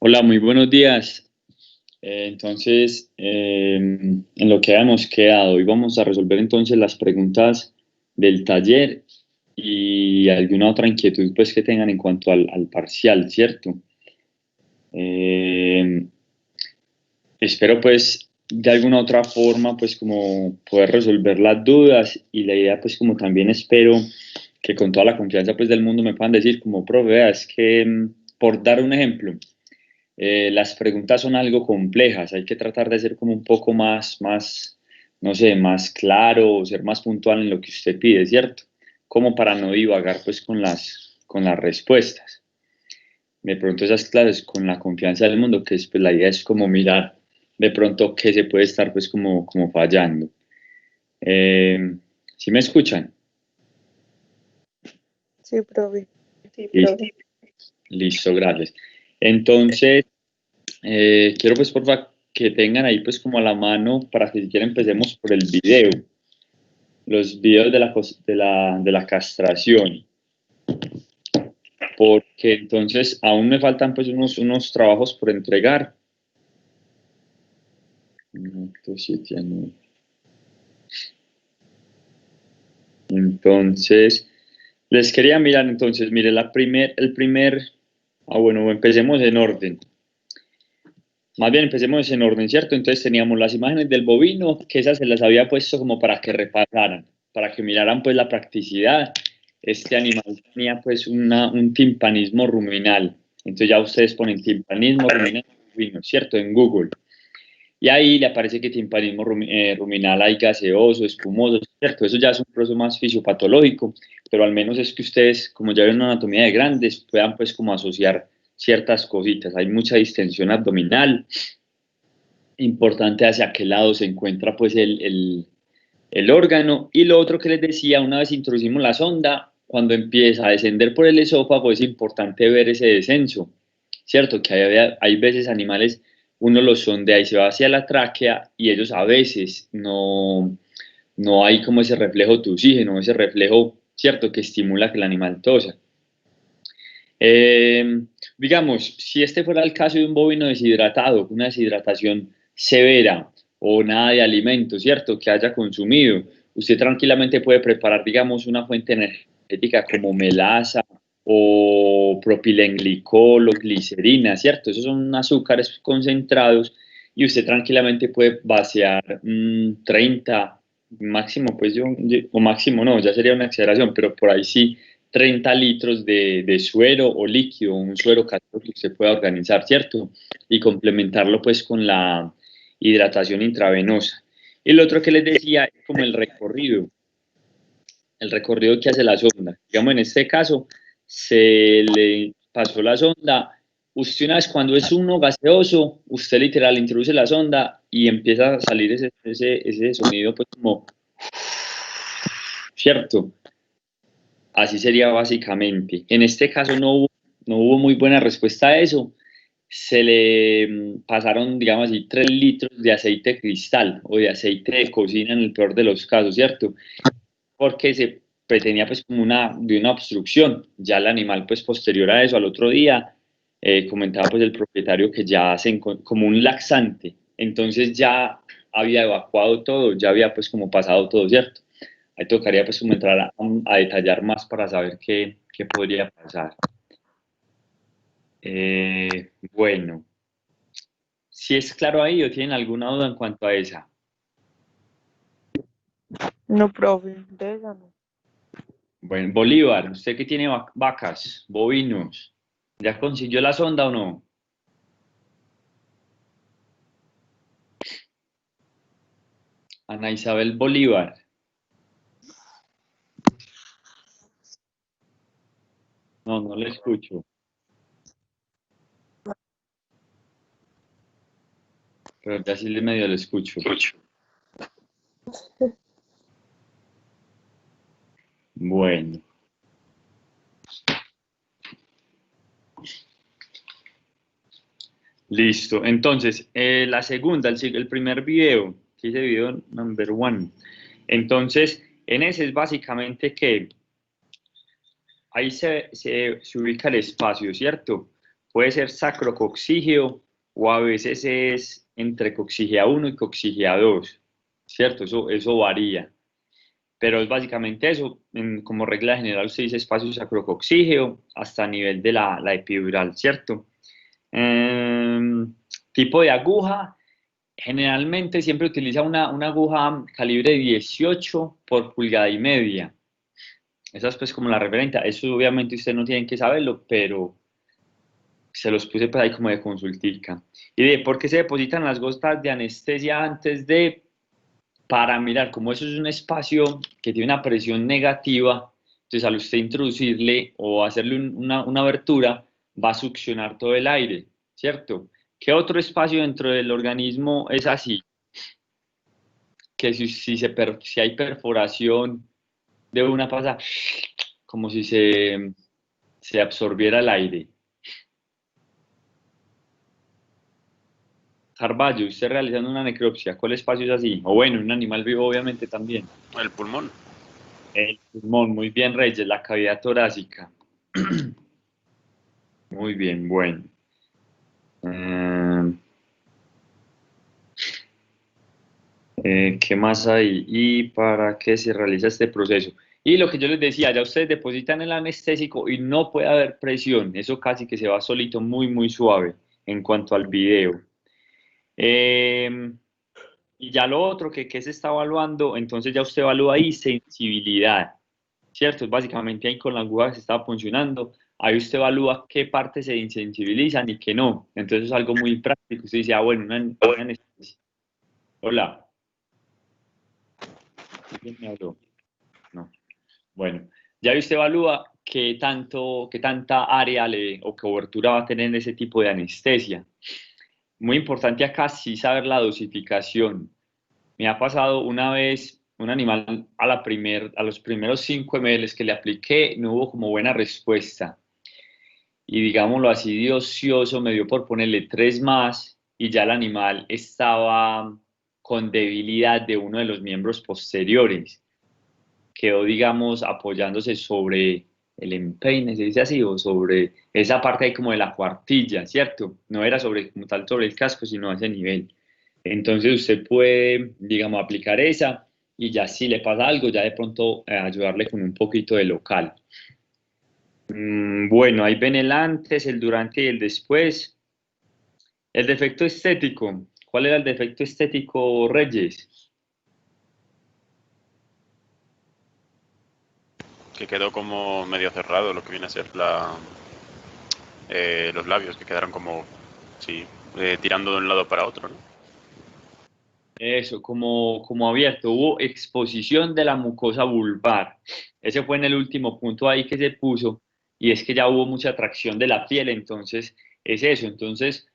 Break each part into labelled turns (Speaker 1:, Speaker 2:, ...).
Speaker 1: Hola, muy buenos días. En lo que habíamos quedado, hoy vamos a resolver entonces las preguntas del taller y alguna otra inquietud pues que tengan en cuanto al parcial, ¿cierto? Eh, Espero pues de alguna otra forma pues como poder resolver las dudas y la idea pues como también espero que con toda la confianza pues del mundo me puedan decir como profe, vea, es que por dar un ejemplo. Las preguntas son algo complejas, hay que tratar de ser como un poco no sé, más claro, o ser más puntual en lo que usted pide, ¿cierto? Como para no divagar pues con las respuestas. De pronto esas clases con la confianza del mundo, que es, pues, la idea es como mirar de pronto qué se puede estar pues como fallando. ¿Sí me escuchan?
Speaker 2: Sí, profe.
Speaker 1: Listo, listo, gracias. Entonces, quiero pues por favor que tengan ahí pues como a la mano para que si quieren empecemos por el video, los videos de la castración, porque entonces aún me faltan pues unos trabajos por entregar. Entonces, les quería mirar, entonces, mire, bueno, empecemos en orden. Más bien empecemos en orden, ¿cierto? Entonces teníamos las imágenes del bovino, que esas se las había puesto como para que repasaran, para que miraran pues la practicidad. Este animal tenía pues un timpanismo ruminal. Entonces ya ustedes ponen timpanismo ruminal bovino, ¿cierto? En Google. Y ahí le aparece que timpanismo ruminal hay gaseoso, espumoso, ¿cierto? Eso ya es un proceso más fisiopatológico, pero al menos es que ustedes, como ya ven una anatomía de grandes, puedan pues como asociar ciertas cositas. Hay mucha distensión abdominal, importante hacia qué lado se encuentra pues el órgano. Y lo otro que les decía, una vez introducimos la sonda, cuando empieza a descender por el esófago es importante ver ese descenso, ¿cierto? Que hay veces animales, uno los sondea y se va hacia la tráquea y ellos a veces no hay como ese reflejo de oxígeno, ese reflejo, ¿cierto? Que estimula que el animal tosa. Eh, digamos, si este fuera el caso de un bovino deshidratado, una deshidratación severa o nada de alimento, ¿cierto? Que haya consumido, usted tranquilamente puede preparar, digamos, una fuente energética como melaza o propilenglicol o glicerina, ¿cierto? Esos son azúcares concentrados y usted tranquilamente puede vaciar 30, máximo, pues o máximo no, ya sería una exageración, pero por ahí sí 30 litros de suero o líquido, un suero casero que usted pueda organizar, ¿cierto? Y complementarlo pues con la hidratación intravenosa. Y lo otro que les decía es como el recorrido que hace la sonda. Digamos, en este caso, se le pasó la sonda. Usted una vez cuando es uno gaseoso, usted literal introduce la sonda y empieza a salir ese sonido pues como, ¿cierto? Así sería básicamente. En este caso no hubo muy buena respuesta a eso. Se le pasaron, digamos así, 3 litros de aceite cristal o de aceite de cocina en el peor de los casos, ¿cierto? Porque se pretendía pues como de una obstrucción. Ya el animal pues posterior a eso, al otro día, comentaba pues el propietario que ya como un laxante. Entonces ya había evacuado todo, ya había pues como pasado todo, ¿cierto? Ahí tocaría pues como entrar a detallar más para saber qué podría pasar. Bueno, si es claro ahí o tienen alguna duda en cuanto a esa.
Speaker 2: No, profe. Entonces ya no.
Speaker 1: Bueno, Bolívar, usted que tiene vacas, bovinos, ¿ya consiguió la sonda o no? Ana Isabel Bolívar. No, no le escucho, pero ya sí medio le escucho. Bueno, listo. Entonces, la segunda, el primer video, que dice video number one. Entonces, en ese es básicamente que ahí se ubica el espacio, ¿cierto? puede ser sacrococcígeo o a veces es entre coccígea 1 y coccígea 2, ¿cierto? Eso varía. Pero es básicamente eso, como regla general usted dice espacio sacrococcígeo hasta nivel de la epidural, ¿cierto? Tipo de aguja, generalmente siempre utiliza una aguja calibre 18 por pulgada y media. Esa es pues como la referencia, eso obviamente usted no tiene que saberlo, pero se los puse pues ahí como de consultica. Y de por qué se depositan las gotas de anestesia antes de, para mirar cómo eso es un espacio que tiene una presión negativa, entonces al usted introducirle o hacerle una abertura, va a succionar todo el aire, ¿cierto? ¿Qué otro espacio dentro del organismo es así? Que si hay perforación de una pasa, como si se absorbiera el aire. Carballo, usted realizando una necropsia, ¿cuál espacio es así? O bueno, un animal vivo obviamente también.
Speaker 3: El pulmón.
Speaker 1: El pulmón, muy bien, Reyes, la cavidad torácica. Muy bien, bueno. ¿Qué más hay? ¿Y para qué se realiza este proceso? Y lo que yo les decía, ya ustedes depositan el anestésico y no puede haber presión, eso casi que se va solito, muy, muy suave en cuanto al video. Y ya lo otro que se está evaluando, entonces ya usted evalúa ahí sensibilidad, ¿cierto? Básicamente ahí con la aguja que se estaba funcionando, ahí usted evalúa qué partes se insensibilizan y qué no. Entonces es algo muy práctico. Usted dice, ah, bueno, una anestesia. Hola. ¿Quién me habló? No. Bueno, ya usted evalúa qué tanta área o cobertura va a tener ese tipo de anestesia. Muy importante acá sí saber la dosificación. Me ha pasado una vez un animal a los primeros 5 ml que le apliqué, no hubo como buena respuesta. Y digámoslo así, de ocioso, me dio por ponerle 3 más y ya el animal estaba con debilidad de uno de los miembros posteriores. Quedó, digamos, apoyándose sobre el empeine, se dice así, o sobre esa parte ahí como de la cuartilla, ¿cierto? No era sobre, como tal sobre el casco, sino a ese nivel. Entonces usted puede, digamos, aplicar esa y ya si le pasa algo, ya de pronto ayudarle con un poquito de local. Bueno, ahí ven el antes, el durante y el después. El defecto estético. ¿Cuál era el defecto estético, Reyes?
Speaker 3: Que quedó como medio cerrado lo que viene a ser los labios, que quedaron como, sí, tirando de un lado para otro, ¿no?
Speaker 1: Eso, como abierto. Hubo exposición de la mucosa vulvar. Ese fue en el último punto ahí que se puso. Y es que ya hubo mucha atracción de la piel, entonces es eso. Entonces,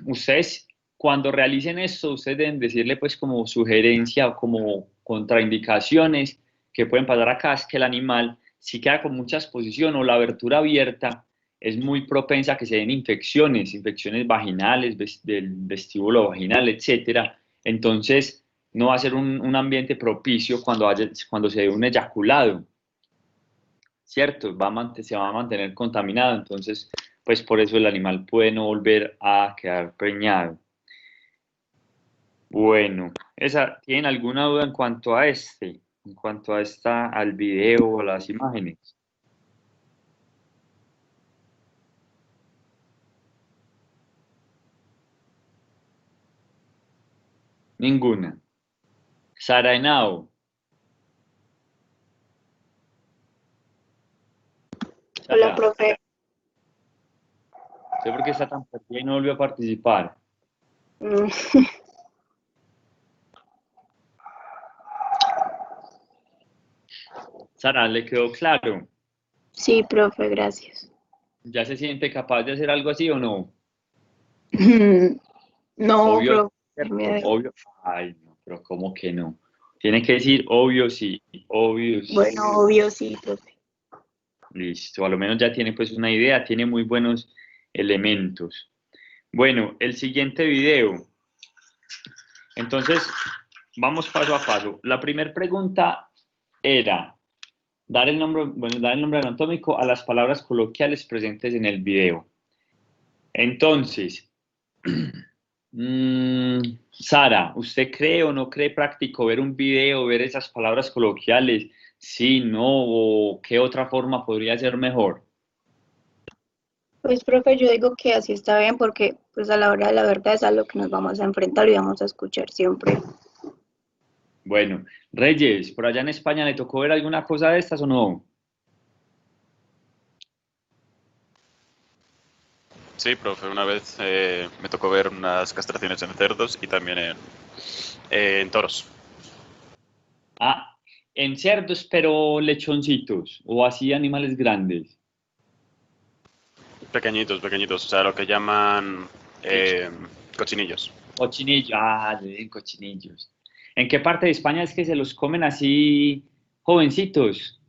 Speaker 1: ustedes cuando realicen esto, ustedes deben decirle pues como sugerencia o como contraindicaciones que pueden pasar acá, es que el animal si queda con mucha exposición o la abertura abierta, es muy propensa a que se den infecciones vaginales, del vestíbulo vaginal, etcétera. Entonces, no va a ser un ambiente propicio cuando se dé un eyaculado, ¿cierto? Se va a mantener contaminado, entonces, pues por eso el animal puede no volver a quedar preñado. Bueno, ¿tienen alguna duda en cuanto a al video o las imágenes? Ninguna. Sara Henao.
Speaker 2: Hola,
Speaker 1: Sara,
Speaker 2: profe.
Speaker 1: ¿usted por qué está tan perdida y no volvió a participar?
Speaker 2: Mm,
Speaker 1: Sara, ¿le quedó claro?
Speaker 2: Sí, profe, gracias.
Speaker 1: ¿Ya se siente capaz de hacer algo así o no?
Speaker 2: No,
Speaker 1: Obvio,
Speaker 2: profe,
Speaker 1: ¿cierto? Obvio. Ay, no, pero ¿cómo que no? Tiene que decir obvio sí, obvio sí.
Speaker 2: Bueno, obvio sí, profe.
Speaker 1: Listo, a lo menos ya tiene pues una idea, tiene muy buenos elementos. Bueno, el siguiente video. Entonces, vamos paso a paso. La primera pregunta era dar el nombre anatómico a las palabras coloquiales presentes en el video. Entonces, Sara, ¿usted cree o no cree práctico ver un video, ver esas palabras coloquiales? Sí, no, o qué otra forma podría ser mejor.
Speaker 2: Pues, profe, yo digo que así está bien porque, pues, a la hora de la verdad es a lo que nos vamos a enfrentar y vamos a escuchar siempre.
Speaker 1: Bueno, Reyes, ¿por allá en España le tocó ver alguna cosa de estas o no?
Speaker 3: Sí, profe, una vez me tocó ver unas castraciones en cerdos y también en toros.
Speaker 1: Ah, en cerdos, pero lechoncitos, o así animales grandes.
Speaker 3: Pequeñitos, pequeñitos, o sea, lo que llaman cochinillos.
Speaker 1: Cochinillos, cochinillos. ¿En qué parte de España es que se los comen así jovencitos?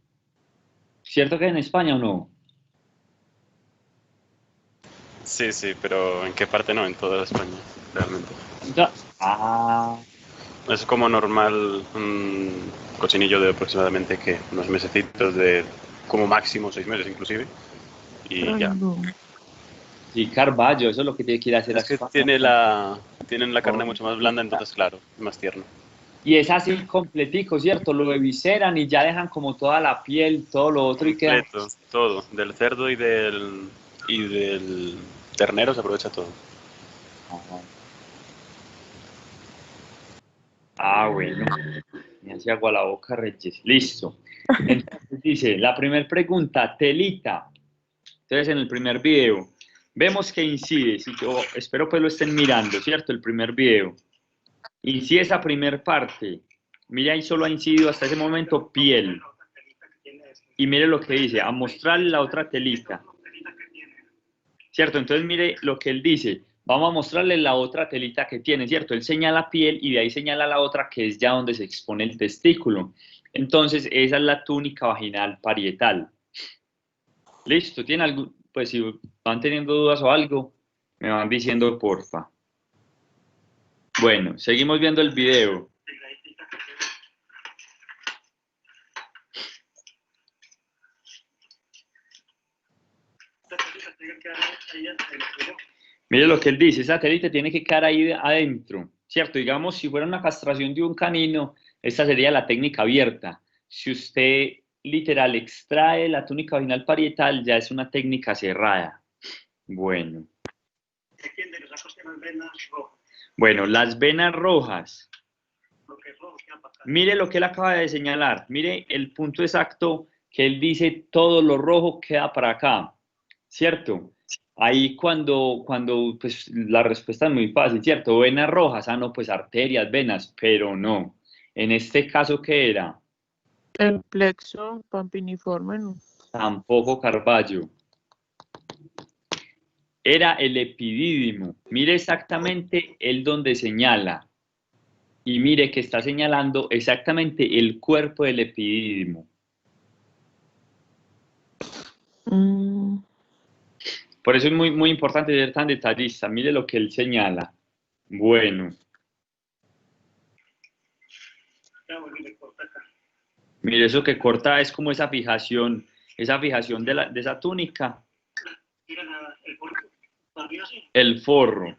Speaker 1: ¿Cierto que en España o no?
Speaker 3: Sí, sí, pero ¿en qué parte no? En toda España, realmente.
Speaker 1: Ah,
Speaker 3: Es como normal un cochinillo de aproximadamente que unos mesecitos, de como máximo 6 meses inclusive, y
Speaker 4: Ay,
Speaker 3: ya.
Speaker 4: no.
Speaker 1: sí, Carballo, eso es lo que tiene que ir a hacer a
Speaker 3: Es que
Speaker 1: España.
Speaker 3: tienen la carne mucho más blanda, entonces claro, es más tierno.
Speaker 1: Y es así completico, ¿cierto? Lo evisceran y ya dejan como toda la piel, todo lo otro y quedan.
Speaker 3: Completo, todo, del cerdo y del ternero se aprovecha todo.
Speaker 1: Ah, bueno, me hace agua la boca, Reyes. Listo. Entonces dice, la primera pregunta, telita. Entonces en el primer video, vemos que incide, si yo espero pues lo estén mirando, ¿cierto? El primer video. Incide esa primer parte. Mira, ahí solo ha incidido hasta ese momento piel. Y mire lo que dice, a mostrarle la otra telita. ¿Cierto? Entonces mire lo que él dice. Vamos a mostrarle la otra telita que tiene, ¿cierto? Él señala piel y de ahí señala la otra que es ya donde se expone el testículo. Entonces, esa es la túnica vaginal parietal. Listo, ¿tiene algo? Pues si van teniendo dudas o algo, me van diciendo porfa. Bueno, seguimos viendo el video. Mire lo que él dice, esa telita tiene que quedar ahí adentro, ¿cierto? Digamos, si fuera una castración de un canino, esta sería la técnica abierta. Si usted literal extrae la túnica vaginal parietal, ya es una técnica cerrada. Bueno. Bueno, las venas rojas. Mire lo que él acaba de señalar. Mire el punto exacto que él dice, todo lo rojo queda para acá, ¿cierto? Ahí cuando pues la respuesta es muy fácil, ¿cierto? Venas rojas, ah, no, pues arterias, venas, pero no. En este caso, ¿qué era?
Speaker 4: El plexo pampiniforme, no.
Speaker 1: Tampoco Carballo. Era el epidídimo. Mire exactamente el donde señala. Y mire que está señalando exactamente el cuerpo del epidídimo. Por eso es muy, muy importante ser tan detallista. Mire lo que él señala. Bueno. Mire, eso que corta es como esa fijación de esa túnica. El forro.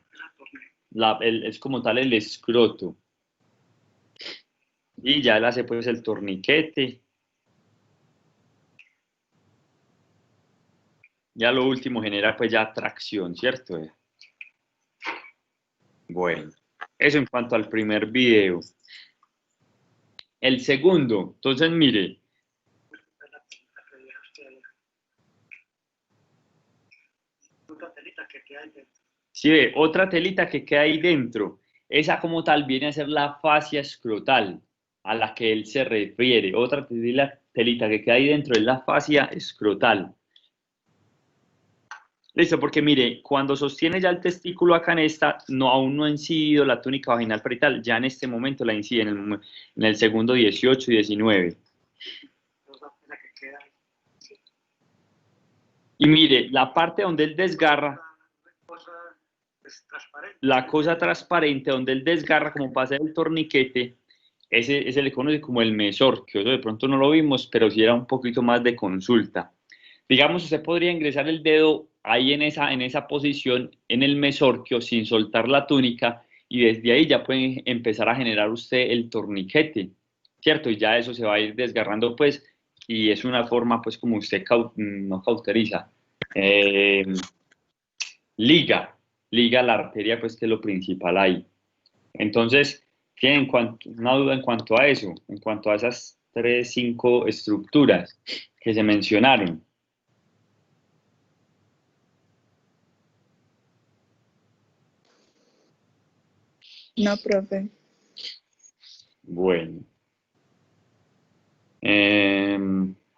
Speaker 1: Es como tal el escroto. Y ya él hace pues el torniquete. Ya lo último genera pues ya tracción, ¿cierto? Bueno, eso en cuanto al primer video. El segundo, entonces mire. Si ve, otra telita que queda ahí dentro, esa como tal viene a ser la fascia escrotal a la que él se refiere. Otra telita que queda ahí dentro es la fascia escrotal. Listo, porque mire, cuando sostiene ya el testículo acá en esta, aún no ha incidido la túnica vaginal parietal, ya en este momento la incide en el segundo 18 y 19. Y mire, la parte donde él desgarra, la cosa transparente donde él desgarra como pasa el torniquete, ese le conoce como el mesorquio. Eso de pronto no lo vimos, pero sí era un poquito más de consulta. Digamos, usted podría ingresar el dedo ahí en esa posición, en el mesorquio, sin soltar la túnica, y desde ahí ya puede empezar a generar usted el torniquete, ¿cierto? Y ya eso se va a ir desgarrando, pues, y es una forma, pues, como usted no cauteriza, eh, liga la arteria, pues, que es lo principal ahí. Entonces, ¿tienen una duda en cuanto a eso? En cuanto a esas 5 estructuras que se mencionaron.
Speaker 2: No, profe.
Speaker 1: Bueno.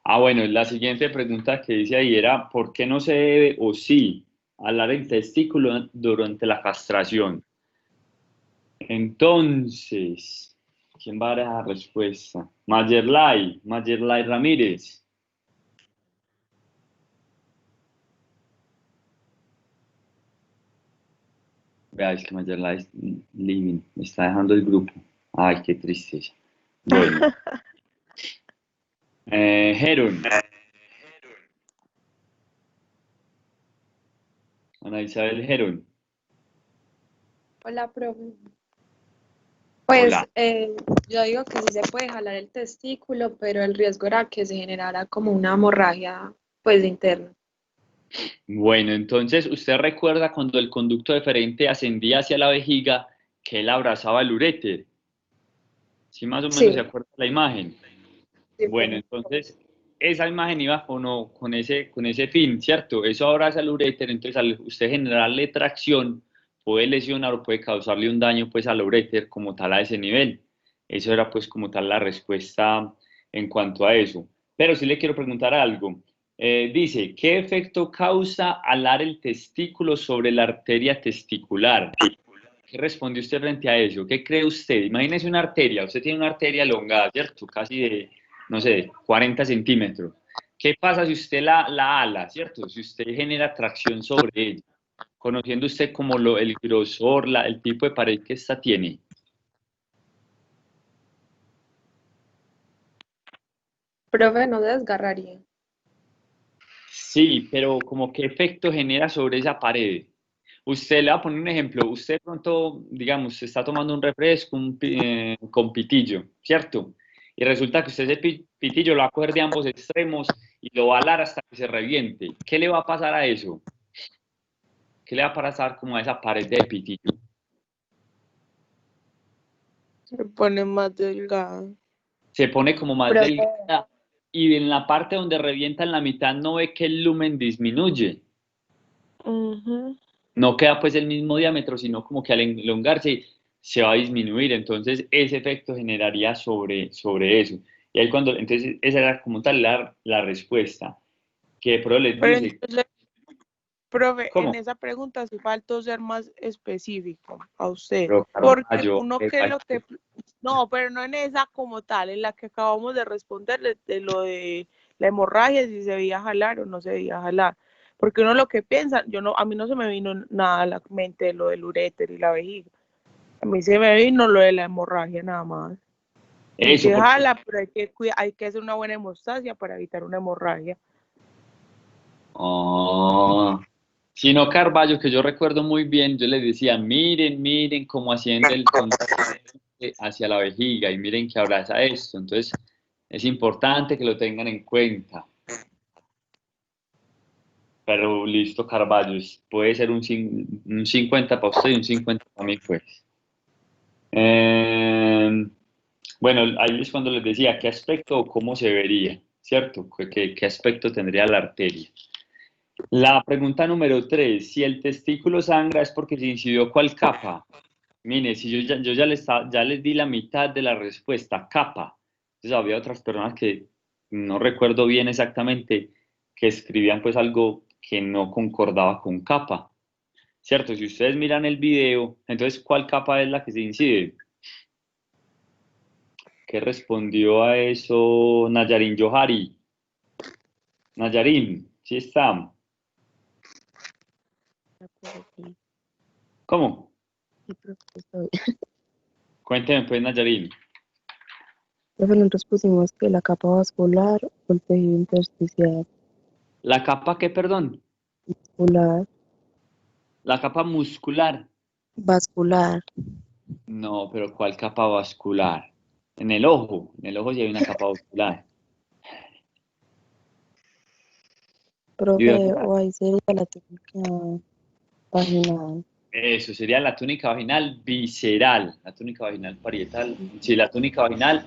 Speaker 1: Bueno, la siguiente pregunta que dice ahí era, ¿por qué no se debe o sí alar el testículo durante la castración? Entonces, ¿quién va a dar la respuesta? Mayerlay Ramírez. Vea, es que Mayerlay Living me está dejando el grupo. Ay, qué tristeza. Bueno. Heron. Ana Isabel Heron.
Speaker 5: Hola, profe. Pues
Speaker 1: Hola.
Speaker 5: yo digo que sí se puede jalar el testículo, pero el riesgo era que se generara como una hemorragia pues interna.
Speaker 1: Bueno, entonces usted recuerda cuando el conducto deferente ascendía hacia la vejiga que él abrazaba el uréter. ¿Sí más o menos se
Speaker 5: Sí,
Speaker 1: acuerda la imagen?
Speaker 5: sí,
Speaker 1: Bueno,
Speaker 5: profe.
Speaker 1: entonces esa imagen iba con ese fin, ¿cierto? Eso abraza el uréter, entonces al usted generarle tracción puede lesionar o puede causarle un daño pues al uréter como tal a ese nivel. Eso era pues como tal la respuesta en cuanto a eso. Pero sí le quiero preguntar algo. Dice, ¿qué efecto causa alar el testículo sobre la arteria testicular? ¿Qué responde usted frente a eso? ¿Qué cree usted? Imagínese una arteria, usted tiene una arteria elongada, ¿cierto? Casi de, no sé, 40 centímetros. ¿Qué pasa si usted la ala, ¿cierto? Si usted genera tracción sobre ella, conociendo usted como el grosor, el tipo de pared que esta tiene.
Speaker 5: Profe, no se desgarraría.
Speaker 1: Sí, pero como qué efecto genera sobre esa pared. Usted le va a poner un ejemplo. Usted pronto, digamos, se está tomando un refresco con pitillo, ¿cierto? Y resulta que usted ese pitillo lo va a coger de ambos extremos y lo va a alar hasta que se reviente. ¿Qué le va a pasar a eso? ¿Qué le va a pasar como a esa pared de pitillo?
Speaker 4: Se pone más delgada.
Speaker 1: Se pone como más
Speaker 2: Profe,
Speaker 1: delgada y en la parte donde revienta en la mitad no ve que el lumen disminuye.
Speaker 4: Ujú.
Speaker 1: No queda pues el mismo diámetro, sino como que al elongarse se va a disminuir, entonces ese efecto generaría sobre eso. Y ahí cuando, entonces esa era como tal la respuesta, que Pro les
Speaker 4: Pero
Speaker 1: dice,
Speaker 4: entonces, profe, en
Speaker 1: ¿cómo?
Speaker 4: esa pregunta sí faltó ser más específico a usted,
Speaker 1: Pero
Speaker 4: porque
Speaker 1: Carballo,
Speaker 4: uno que lo que, no, pero no en esa como tal, en la que acabamos de responder de lo de la hemorragia, si se debía jalar o no se debía jalar, porque uno lo que piensa, a mí no se me vino nada a la mente lo del uréter y la vejiga, a mí se me vino lo de la hemorragia nada más. Y
Speaker 1: eso,
Speaker 4: se
Speaker 1: porque
Speaker 4: jala, pero hay que hacer una buena hemostasia para evitar una hemorragia.
Speaker 1: oh, sino Carballo, que yo recuerdo muy bien, yo les decía, miren cómo asciende el conducto hacia la vejiga y miren que abraza esto, entonces es importante que lo tengan en cuenta. Pero listo, Carvalho, puede ser un 50 para usted y un 50 para mí, pues. Bueno, ahí es cuando les decía qué aspecto o cómo se vería, ¿cierto? ¿Qué aspecto tendría la arteria? La pregunta número 3, si el testículo sangra es porque se incidió ¿cuál capa? Mire, si yo ya les di la mitad de la respuesta, capa. Entonces había otras personas que no recuerdo bien exactamente, que escribían pues algo que no concordaba con capa, ¿cierto? Si ustedes miran el video, entonces ¿cuál capa es la que se incide? ¿Qué respondió a eso Nayarin Johari? Nayarin, ¿sí está? ¿Cómo? Cuénteme pues, Nayarin.
Speaker 6: Nosotros pusimos que la capa vascular o el tejido intersticial.
Speaker 1: ¿La capa qué, perdón?
Speaker 6: Vascular.
Speaker 1: La capa muscular.
Speaker 6: Vascular.
Speaker 1: No, pero ¿cuál capa vascular? En el ojo sí hay una capa vascular. ¿Y dónde
Speaker 6: Profe,
Speaker 1: está?
Speaker 6: o ahí sería la túnica vaginal.
Speaker 1: Eso sería la túnica vaginal visceral, la túnica vaginal parietal. Sí, la túnica vaginal,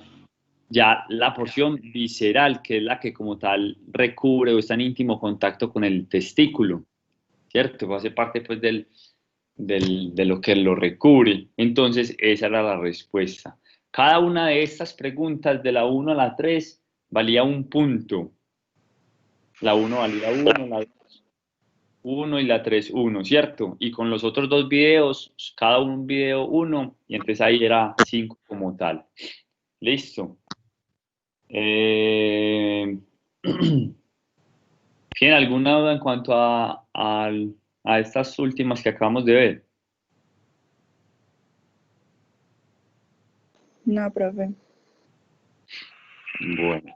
Speaker 1: ya la porción visceral, que es la que como tal recubre o está en íntimo contacto con el testículo, ¿cierto? Hace parte pues de lo que lo recubre. Entonces, esa era la respuesta. Cada una de estas preguntas, de la 1 a la 3, valía un punto. La 1 valía 1, la 2 1 y la 3 1, ¿cierto? Y con los otros dos videos, cada un video 1, y entonces ahí era 5 como tal. Listo. ¿Tienen alguna duda en cuanto a estas últimas que acabamos de ver?
Speaker 2: No, profe.
Speaker 1: Bueno.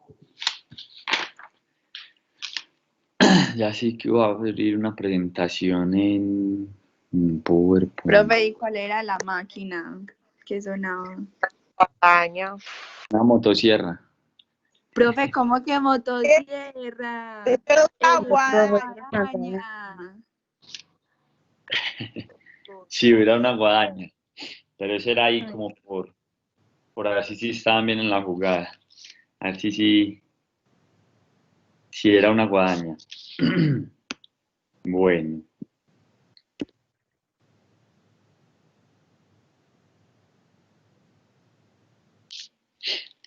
Speaker 1: Ya sí que voy a abrir una presentación en PowerPoint.
Speaker 2: Profe, ¿y cuál era la máquina que sonaba?
Speaker 4: Guadaña.
Speaker 1: Una motosierra.
Speaker 2: Profe, ¿cómo que motosierra?
Speaker 4: Pero
Speaker 2: Eso
Speaker 6: Profe,
Speaker 2: es
Speaker 4: guadaña.
Speaker 2: una guadaña.
Speaker 1: Sí, era una guadaña. Pero eso era ahí como por a ver si sí estaban bien en la jugada. A ver si era una guadaña. Bueno.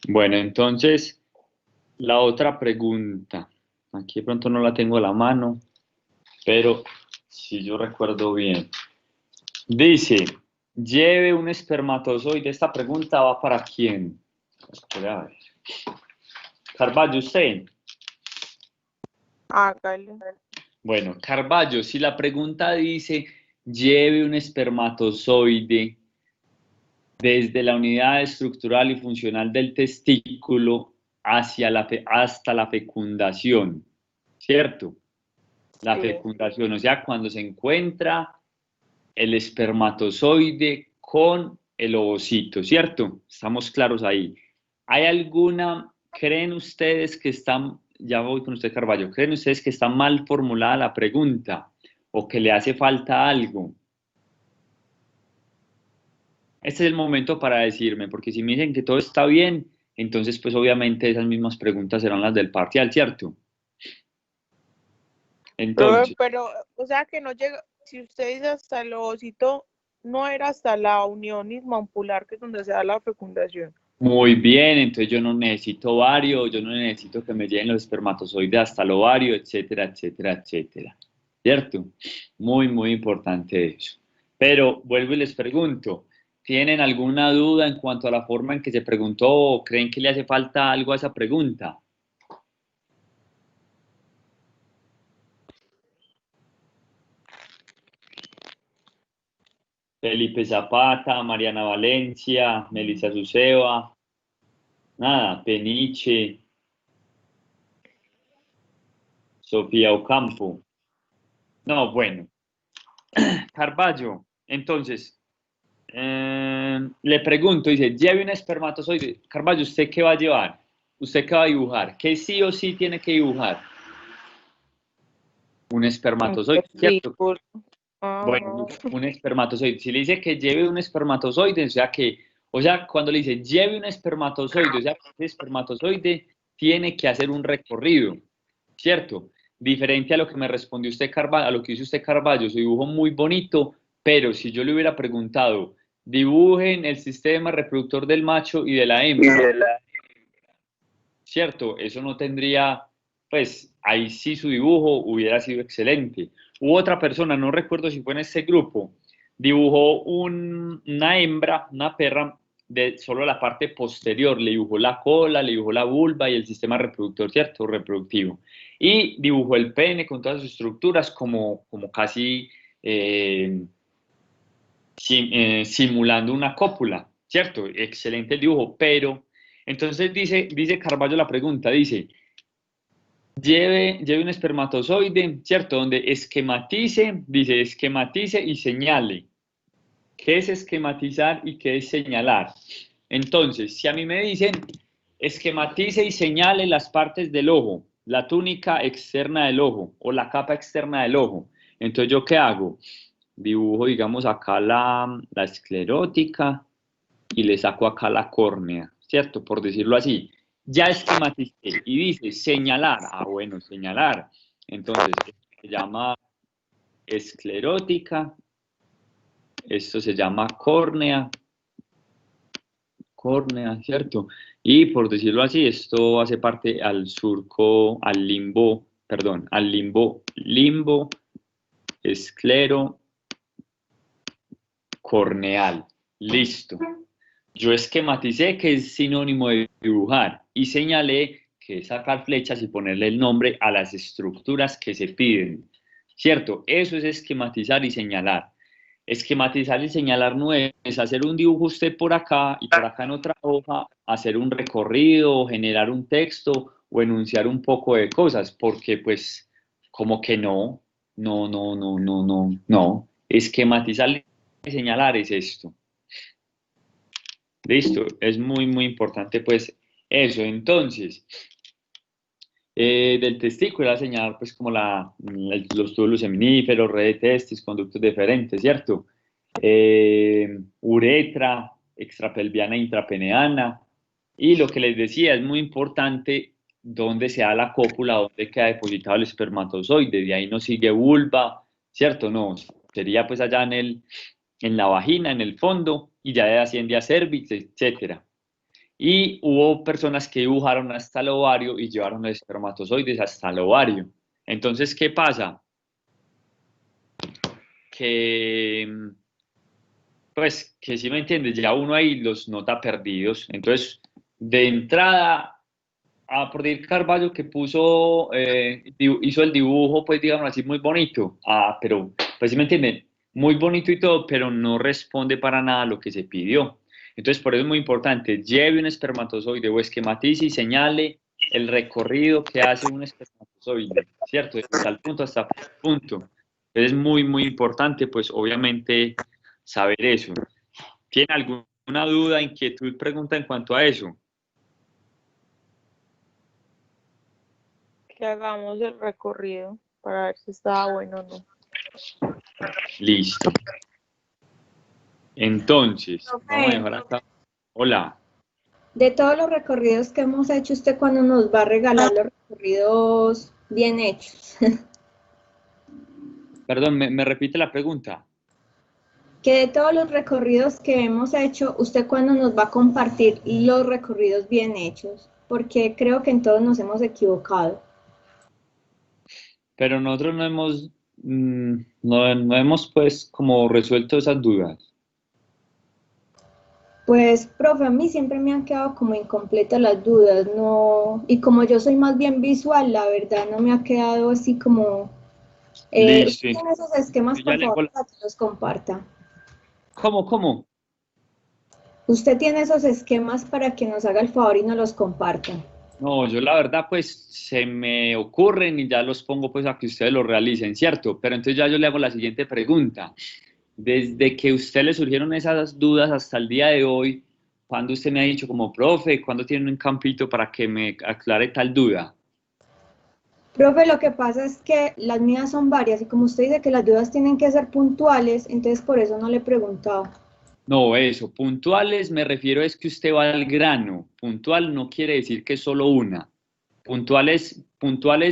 Speaker 1: Bueno, entonces, la otra pregunta. Aquí de pronto no la tengo a la mano, pero si yo recuerdo bien. Dice, lleve un espermatozoide. Esta pregunta va para quién. Espera, a ver. Carvalho, usted.
Speaker 4: Hágale.
Speaker 1: Bueno, Carvalho, si la pregunta dice, lleve un espermatozoide desde la unidad estructural y funcional del testículo hasta la fecundación, ¿cierto? La
Speaker 4: Sí.
Speaker 1: fecundación, o sea, cuando se encuentra el espermatozoide con el ovocito, ¿cierto? Estamos claros ahí. ¿Hay alguna, creen ustedes que están, ya voy con usted Carvalho, creen ustedes que está mal formulada la pregunta o que le hace falta algo? Este es el momento para decirme, porque si me dicen que todo está bien, entonces pues obviamente esas mismas preguntas serán las del parcial, ¿cierto? Entonces,
Speaker 4: Pero, o sea que no llega, si usted dice hasta el ovocito, no era hasta la unión ismampular, que es donde se da la fecundación.
Speaker 1: muy bien, entonces yo no necesito ovario, yo no necesito que me lleguen los espermatozoides hasta el ovario, etcétera, etcétera, etcétera. ¿Cierto? Muy, muy importante eso. Pero vuelvo y les pregunto, ¿tienen alguna duda en cuanto a la forma en que se preguntó o creen que le hace falta algo a esa pregunta? Felipe Zapata, Mariana Valencia, Melissa Suseva, nada, Peniche, Sofía Ocampo. No, bueno. Carballo, entonces, le pregunto, dice, lleve un espermatozoide. Carballo, ¿usted qué va a llevar? ¿Usted qué va a dibujar? ¿Qué sí o sí tiene que dibujar? Un espermatozoide, ¿cierto? Bueno, un espermatozoide. Si le dice que lleve un espermatozoide, o sea, cuando le dice lleve un espermatozoide, o sea, ese espermatozoide tiene que hacer un recorrido, ¿cierto? Diferente a lo que me respondió usted, Carvalho, a lo que hizo usted, Carvalho, su dibujo muy bonito, pero si yo le hubiera preguntado, dibujen el sistema reproductor del macho y de la hembra, ¿cierto? Eso no tendría, pues, ahí sí su dibujo hubiera sido excelente. Hubo otra persona, no recuerdo si fue en ese grupo, dibujó una hembra, una perra, de solo la parte posterior, le dibujó la cola, le dibujó la vulva y el sistema reproductor, ¿cierto? Reproductivo. Y dibujó el pene con todas sus estructuras como casi simulando una cópula, ¿cierto? Excelente el dibujo, pero entonces dice Carvalho la pregunta, dice, lleve un espermatozoide, ¿cierto? Donde esquematice, dice esquematice y señale. ¿Qué es esquematizar y qué es señalar? Entonces, si a mí me dicen esquematice y señale las partes del ojo, la túnica externa del ojo o la capa externa del ojo, entonces ¿yo qué hago? Dibujo, digamos, acá la esclerótica y le saco acá la córnea, ¿cierto? Por decirlo así. Ya esquematicé y dice señalar. Ah, bueno, señalar. Entonces, se llama esclerótica, esto se llama córnea, ¿cierto? Y por decirlo así, esto hace parte al surco, al limbo, perdón, al limbo esclero corneal. Listo. Yo esquematicé, que es sinónimo de dibujar, y señalé, que es sacar flechas y ponerle el nombre a las estructuras que se piden, ¿cierto? Eso es esquematizar y señalar. Esquematizar y señalar no es hacer un dibujo usted por acá y por acá en otra hoja, hacer un recorrido, generar un texto o enunciar un poco de cosas, porque pues como que no. Esquematizar y señalar es esto. Listo, es muy importante pues eso. Entonces, del testículo a señalar pues como los túbulos seminíferos, red de testis, conductos deferentes, ¿cierto? Uretra, extrapelviana e intrapeneana. Y lo que les decía, es muy importante dónde se da la cópula, dónde queda depositado el espermatozoide. De ahí no sigue vulva, ¿cierto? No, sería pues allá en la vagina, en el fondo, y ya de asciende a cervix, etcétera. Y hubo personas que dibujaron hasta el ovario y llevaron los espermatozoides hasta el ovario. Entonces, ¿qué pasa? Que, pues, que si me entiendes, ya uno ahí los nota perdidos. Entonces, de entrada, a Prodir Carvalho que hizo el dibujo, pues, digamos así, muy bonito. Ah, pero, pues, si me entienden, muy bonito y todo, pero no responde para nada a lo que se pidió. Entonces, por eso es muy importante, lleve un espermatozoide o esquematice y señale el recorrido que hace un espermatozoide, ¿cierto? Desde tal punto hasta tal punto. Entonces, es muy importante, pues, obviamente, saber eso. ¿Tiene alguna duda, inquietud, pregunta en cuanto a eso?
Speaker 4: Que hagamos el recorrido para ver si estaba bueno o no.
Speaker 1: Listo. Entonces,
Speaker 7: Profe.
Speaker 1: vamos a dejar acá. Hola.
Speaker 7: De todos los recorridos que hemos hecho, ¿usted cuándo nos va a regalar los recorridos bien hechos?
Speaker 1: Perdón, ¿me repite la pregunta?
Speaker 7: Que de todos los recorridos que hemos hecho, ¿usted cuándo nos va a compartir los recorridos bien hechos? Porque creo que en todos nos hemos equivocado.
Speaker 1: Pero nosotros no hemos pues como resuelto esas dudas.
Speaker 7: Pues, profe, a mí siempre me han quedado como incompletas las dudas, no, y como yo soy más bien visual, la verdad no me ha quedado así como...
Speaker 1: Listo.
Speaker 7: ¿Usted tiene esos esquemas,
Speaker 1: Yo ya
Speaker 7: por
Speaker 1: le
Speaker 7: favor,
Speaker 1: hago
Speaker 7: para que los comparta?
Speaker 1: ¿Cómo?
Speaker 7: Usted tiene esos esquemas para que nos haga el favor y nos los comparta.
Speaker 1: No, yo la verdad pues se me ocurren y ya los pongo pues a que ustedes lo realicen, ¿cierto? Pero entonces ya yo le hago la siguiente pregunta. Desde que a usted le surgieron esas dudas hasta el día de hoy, ¿cuándo usted me ha dicho como profe, cuándo tiene un campito para que me aclare tal duda?
Speaker 7: Profe, lo que pasa es que las mías son varias y como usted dice que las dudas tienen que ser puntuales, entonces por eso no le he preguntado.
Speaker 1: No, eso, puntuales me refiero es que usted va al grano. Puntual no quiere decir que es solo una. Puntual es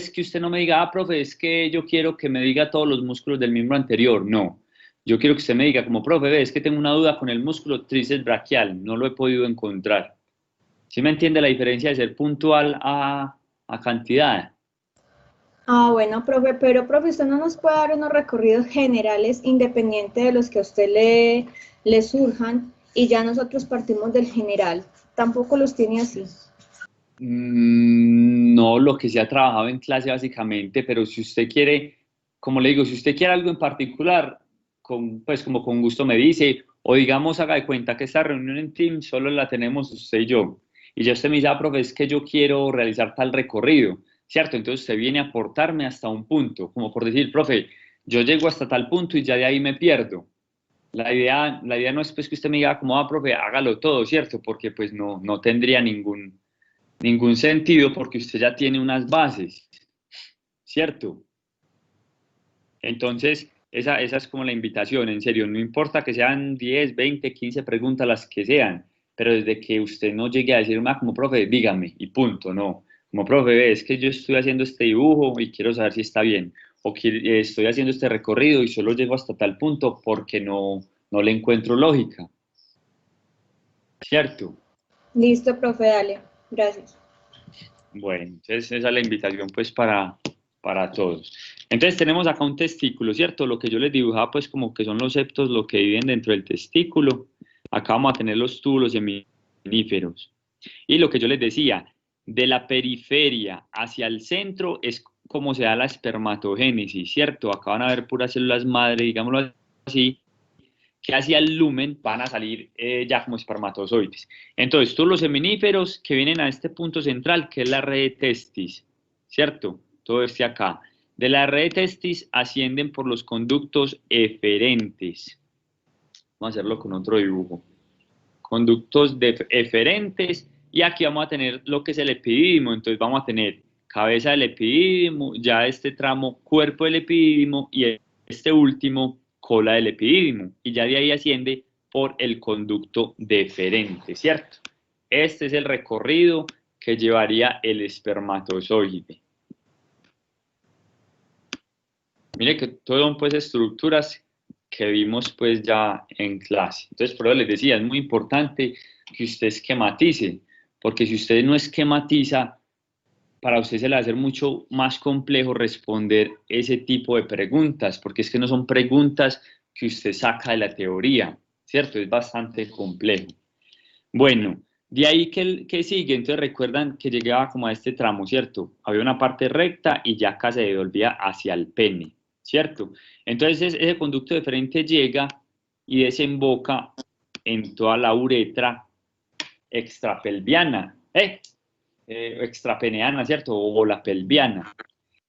Speaker 1: que usted no me diga, profe, es que yo quiero que me diga todos los músculos del miembro anterior. No, yo quiero que usted me diga, como profe, ve, es que tengo una duda con el músculo tríceps braquial, no lo he podido encontrar. ¿Sí me entiende la diferencia de ser puntual a cantidad?
Speaker 7: Ah, bueno, profe, pero profe, usted no nos puede dar unos recorridos generales independiente de los que a usted le surjan y ya nosotros partimos del general. Tampoco los tiene así.
Speaker 1: No, lo que se ha trabajado en clase básicamente, pero si usted quiere, como le digo, si usted quiere algo en particular, pues como con gusto me dice, o digamos, haga de cuenta que esta reunión en Teams solo la tenemos usted y yo. Y ya usted me dice, profe, es que yo quiero realizar tal recorrido. ¿cierto? Entonces usted viene a aportarme hasta un punto, como por decir, profe, yo llego hasta tal punto y ya de ahí me pierdo. La idea no es pues que usted me diga, como va, profe, hágalo todo, ¿cierto? Porque pues no tendría ningún sentido porque usted ya tiene unas bases, ¿cierto? Entonces, esa es como la invitación, en serio, no importa que sean 10, 20, 15 preguntas, las que sean, pero desde que usted no llegue a decirme, como profe, dígame, y punto, no. Como profe, ve, es que yo estoy haciendo este dibujo y quiero saber si está bien, o que estoy haciendo este recorrido y solo llego hasta tal punto porque no le encuentro lógica, ¿cierto?
Speaker 7: Listo, profe, dale. Gracias.
Speaker 1: Bueno, entonces esa es la invitación pues para todos. Entonces tenemos acá un testículo, ¿cierto? Lo que yo les dibujaba pues como que son los septos, lo que viven dentro del testículo. Acá vamos a tener los túbulos seminíferos. Y lo que yo les decía, de la periferia hacia el centro es como se da la espermatogénesis, ¿cierto? Acá van a ver puras células madre, digámoslo así, que hacia el lumen van a salir ya como espermatozoides. Entonces, todos los seminíferos que vienen a este punto central, que es la red de testis, ¿cierto? Todo este acá. De la red de testis ascienden por los conductos eferentes. Vamos a hacerlo con otro dibujo. Conductos eferentes, y aquí vamos a tener lo que es el epidídimo. Entonces vamos a tener cabeza del epidídimo, ya este tramo cuerpo del epidídimo, y este último cola del epidídimo, y ya de ahí asciende por el conducto deferente, ¿cierto? Este es el recorrido que llevaría el espermatozoide. Mire que todas son pues estructuras que vimos pues ya en clase. Entonces, por eso les decía, es muy importante que usted esquematice, porque si usted no esquematiza, para usted se le va a hacer mucho más complejo responder ese tipo de preguntas, porque es que no son preguntas que usted saca de la teoría, ¿cierto? Es bastante complejo. Bueno, de ahí que sigue, entonces recuerdan que llegaba como a este tramo, ¿cierto? Había una parte recta y ya acá se devolvía hacia el pene, ¿cierto? Entonces ese conducto deferente llega y desemboca en toda la uretra extrapelviana, extrapeneana, ¿cierto? O la pelviana.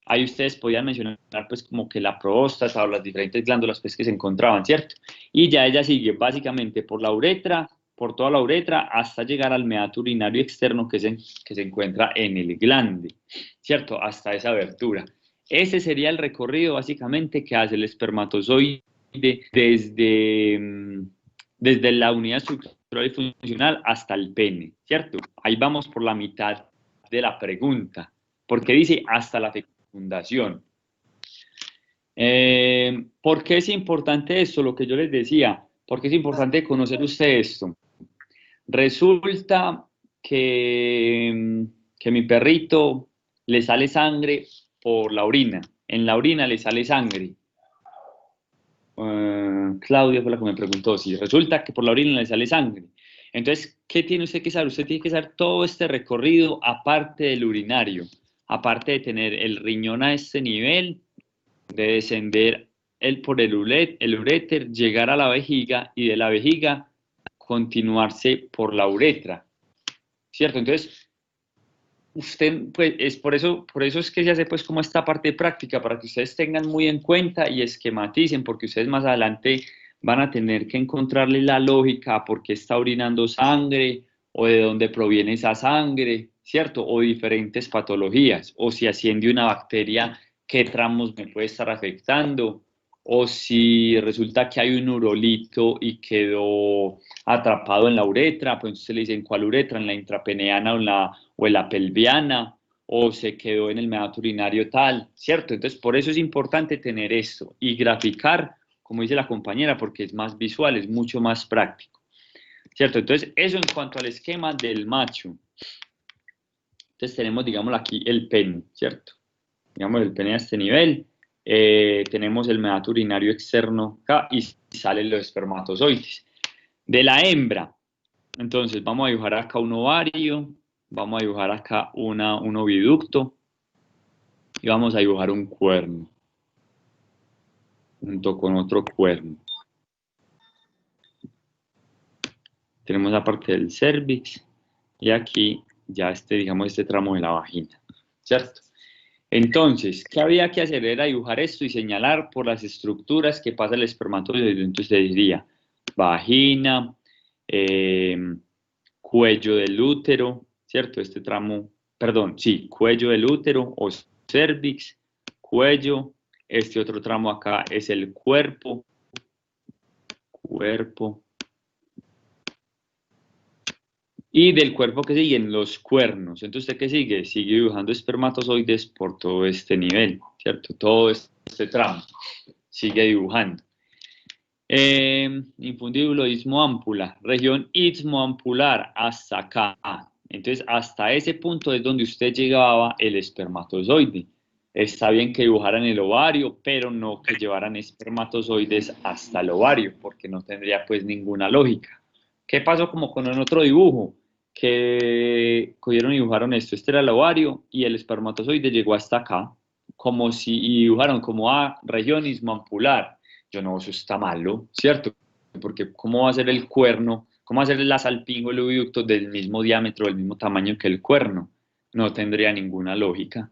Speaker 1: Ahí ustedes podían mencionar pues como que la próstata o las diferentes glándulas pues que se encontraban, ¿cierto? Y ya ella sigue básicamente por la uretra, por toda la uretra, hasta llegar al meato urinario externo que se encuentra en el glande, ¿cierto? Hasta esa abertura. Ese sería el recorrido básicamente que hace el espermatozoide desde la unidad estructural y funcional hasta el pene, ¿cierto? Ahí vamos por la mitad de la pregunta, porque dice hasta la fecundación. ¿Por qué es importante esto? Lo que yo les decía, ¿por qué es importante conocer usted esto? Resulta que mi perrito le sale sangre por la orina, en la orina le sale sangre. Claudia fue la que me preguntó, si resulta que por la orina le sale sangre. Entonces, ¿qué tiene usted que saber? Usted tiene que saber todo este recorrido aparte del urinario, aparte de tener el riñón a este nivel, de descender por el uréter, llegar a la vejiga y de la vejiga continuarse por la uretra, ¿cierto? Entonces, usted, pues, es por eso es que se hace pues como esta parte práctica, para que ustedes tengan muy en cuenta y esquematicen, porque ustedes más adelante van a tener que encontrarle la lógica a por qué está orinando sangre, o de dónde proviene esa sangre, ¿cierto? O diferentes patologías, o si asciende una bacteria, qué tramos me puede estar afectando, o si resulta que hay un urolito y quedó atrapado en la uretra, pues usted le dice, ¿en cuál uretra? ¿En la intrapeneana o en la pelviana? ¿O se quedó en el meato urinario tal? ¿Cierto? Entonces, por eso es importante tener esto y graficar, como dice la compañera, porque es más visual, es mucho más práctico, ¿cierto? Entonces, eso en cuanto al esquema del macho. Entonces, tenemos, digamos, aquí el pene, ¿cierto? Digamos, el pene a este nivel. Tenemos el meato urinario externo acá y salen los espermatozoides. De la hembra, entonces vamos a dibujar acá un ovario, vamos a dibujar acá un oviducto y vamos a dibujar un cuerno junto con otro cuerno. Tenemos la parte del cervix y aquí ya digamos, este tramo de la vagina, ¿cierto? Entonces, ¿qué había que hacer? Era dibujar esto y señalar por las estructuras que pasa el espermatozoide. Entonces diría vagina, cuello del útero, ¿cierto? Este tramo, perdón, sí, cuello del útero o cervix, cuello. Este otro tramo acá es el cuerpo, y del cuerpo que siguen los cuernos. Entonces, ¿usted qué sigue? Sigue dibujando espermatozoides por todo este nivel, ¿cierto? Todo este tramo. Sigue dibujando. Infundíbulo istmoámpula, región istmoampular, hasta acá. Entonces, hasta ese punto es donde usted llegaba el espermatozoide. Está bien que dibujaran el ovario, pero no que llevaran espermatozoides hasta el ovario, porque no tendría pues ninguna lógica. ¿Qué pasó como con el otro dibujo? Que cogieron y dibujaron esto. Este era el ovario y el espermatozoide llegó hasta acá, como si y dibujaron como a región istmoampular. Yo no, eso está malo, ¿cierto? Porque ¿cómo va a ser el cuerno? ¿Cómo va a ser la salpingo, el oviducto del mismo diámetro, del mismo tamaño que el cuerno? No tendría ninguna lógica.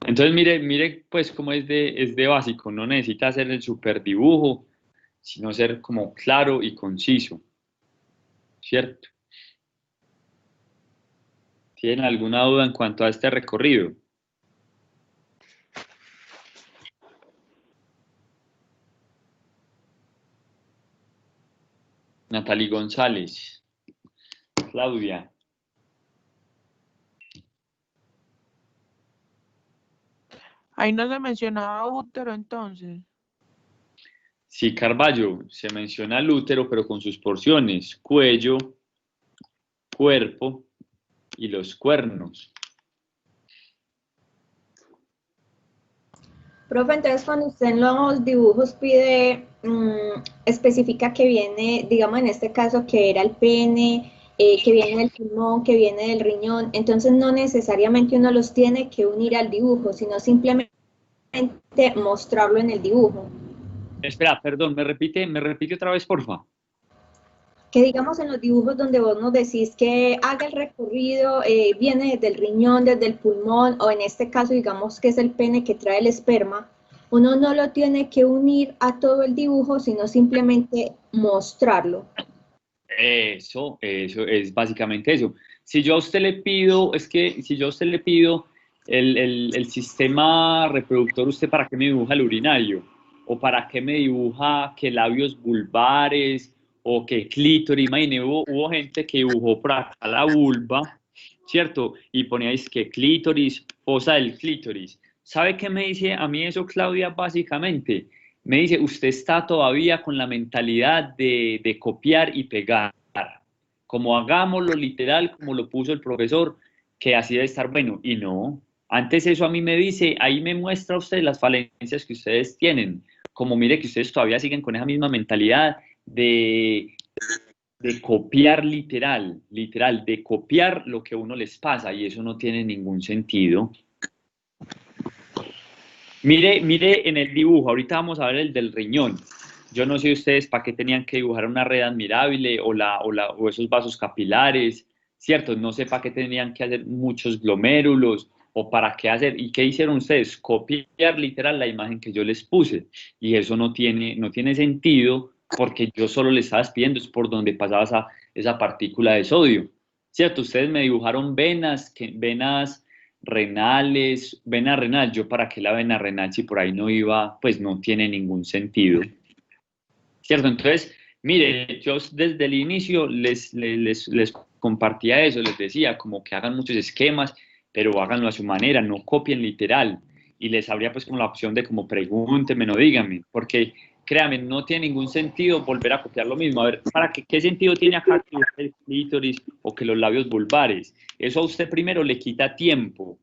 Speaker 1: Entonces, mire, pues cómo es de básico, no necesita hacer el super dibujo, sino ser como claro y conciso, ¿cierto? ¿Tienen alguna duda en cuanto a este recorrido? Natalie González, Claudia.
Speaker 4: Ahí no se mencionaba útero entonces.
Speaker 1: Sí, Carballo, se menciona el útero, pero con sus porciones, cuello, cuerpo y los cuernos.
Speaker 7: Profe, entonces cuando usted en los dibujos pide, especifica que viene, digamos en este caso que era el pene, que viene del pulmón, que viene del riñón, entonces no necesariamente uno los tiene que unir al dibujo, sino simplemente mostrarlo en el dibujo.
Speaker 1: Espera, perdón, me repite otra vez, porfa.
Speaker 7: Que digamos en los dibujos donde vos nos decís que haga el recorrido, viene desde el riñón, desde el pulmón, o en este caso digamos que es el pene que trae el esperma, uno no lo tiene que unir a todo el dibujo, sino simplemente mostrarlo.
Speaker 1: Eso es básicamente eso. Si yo a usted le pido, es que si yo a usted le pido el sistema reproductor, ¿usted para qué me dibuja el urinario? ¿O para qué me dibuja que labios vulvares? ¿O que clítoris? Imagínate, hubo gente que dibujó por acá la vulva, ¿cierto? Y poníais que clítoris, fosa del clítoris. ¿Sabe qué me dice a mí eso, Claudia, básicamente? Me dice, usted está todavía con la mentalidad de copiar y pegar, como hagámoslo literal, como lo puso el profesor, que así debe estar bueno, y no. Antes eso a mí me dice, ahí me muestra usted las falencias que ustedes tienen, como mire que ustedes todavía siguen con esa misma mentalidad de copiar literal, de copiar lo que a uno les pasa, y eso no tiene ningún sentido. Mire en el dibujo, ahorita vamos a ver el del riñón. Yo no sé ustedes para qué tenían que dibujar una red admirable o esos vasos capilares, ¿cierto? No sé para qué tenían que hacer muchos glomérulos o para qué hacer. ¿Y qué hicieron ustedes? Copiar literal la imagen que yo les puse. Y eso no tiene sentido porque yo solo les estaba pidiendo es por donde pasaba esa partícula de sodio, ¿cierto? Ustedes me dibujaron venas renales, vena renal, yo para qué la vena renal si por ahí no iba, pues no tiene ningún sentido, ¿cierto? Entonces, mire, yo desde el inicio les compartía eso, les decía como que hagan muchos esquemas, pero háganlo a su manera, no copien literal, y les habría pues como la opción de como pregúntenme, no díganme, porque créanme, no tiene ningún sentido volver a copiar lo mismo. A ver, ¿qué sentido tiene acá que el clítoris o que los labios vulvares? Eso a usted primero le quita tiempo.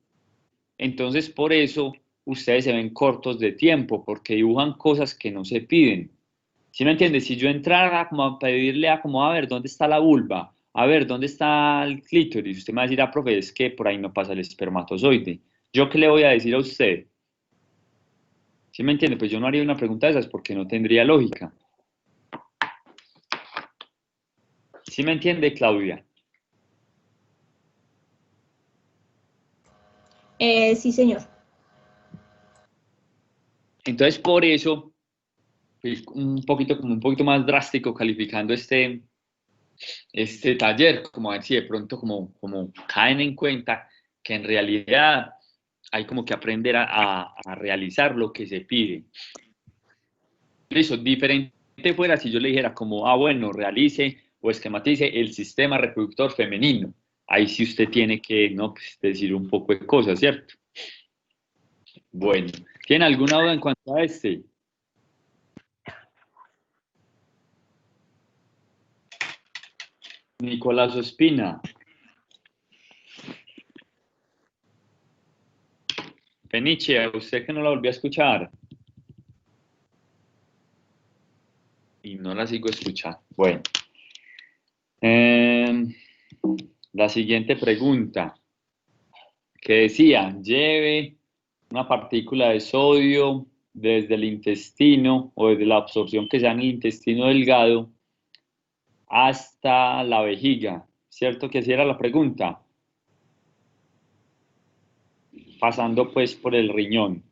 Speaker 1: Entonces, por eso ustedes se ven cortos de tiempo, porque dibujan cosas que no se piden. ¿Sí me entiendes? Si yo entrara como a pedirle a como, a ver, ¿dónde está la vulva? A ver, ¿dónde está el clítoris? Usted me va a decir, ah, profe, es que por ahí no pasa el espermatozoide. ¿Yo qué le voy a decir a usted? ¿Sí me entiende? Pues yo no haría una pregunta de esas porque no tendría lógica. ¿Sí me entiende, Claudia?
Speaker 7: Sí, señor.
Speaker 1: Entonces, por eso, pues, un poquito más drástico calificando este taller, como a ver si de pronto como caen en cuenta que en realidad hay como que aprender a realizar lo que se pide. Eso, diferente fuera si yo le dijera como, bueno, realice o esquematice el sistema reproductor femenino. Ahí sí usted tiene que, ¿no? Pues, decir un poco de cosas, ¿cierto? Bueno, ¿tiene alguna duda en cuanto a este? Nicolás Ospina. Fenice, a usted que no la volví a escuchar. Y no la sigo escuchando. Bueno. La siguiente pregunta. Que decía, lleve una partícula de sodio desde el intestino o desde la absorción que sea en el intestino delgado hasta la vejiga. ¿Cierto que así era la pregunta? Pasando pues por el riñón.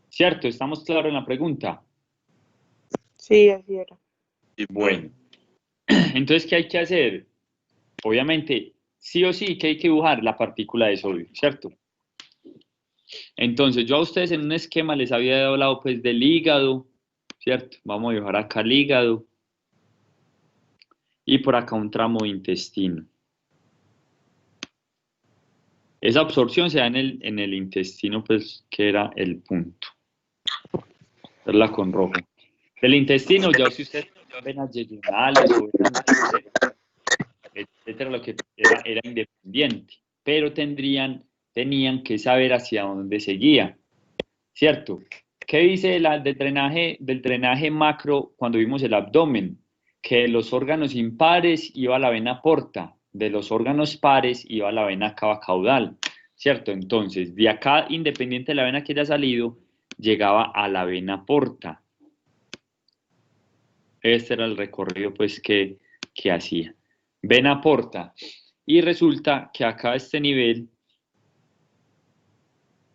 Speaker 1: ¿Cierto? ¿Estamos claros en la pregunta?
Speaker 4: Sí, así era.
Speaker 1: Bueno, entonces, ¿qué hay que hacer? Obviamente, sí o sí que hay que dibujar la partícula de sodio, ¿cierto? Entonces, yo a ustedes en un esquema les había hablado pues del hígado, ¿cierto? Vamos a dibujar acá el hígado. Y por acá un tramo de intestino. Esa absorción se da en el intestino, pues, que era el punto. Verla con rojo. Del intestino, ya si ustedes venas yeyunales o venas, etcétera, lo que era independiente, pero tenían que saber hacia dónde seguía, ¿cierto? ¿Qué dice del drenaje macro cuando vimos el abdomen? Que de los órganos impares iba a la vena porta, de los órganos pares iba a la vena cava caudal, ¿cierto? Entonces, de acá, independiente de la vena que haya salido, llegaba a la vena porta. Este era el recorrido, pues, que hacía. Vena porta. Y resulta que acá a este nivel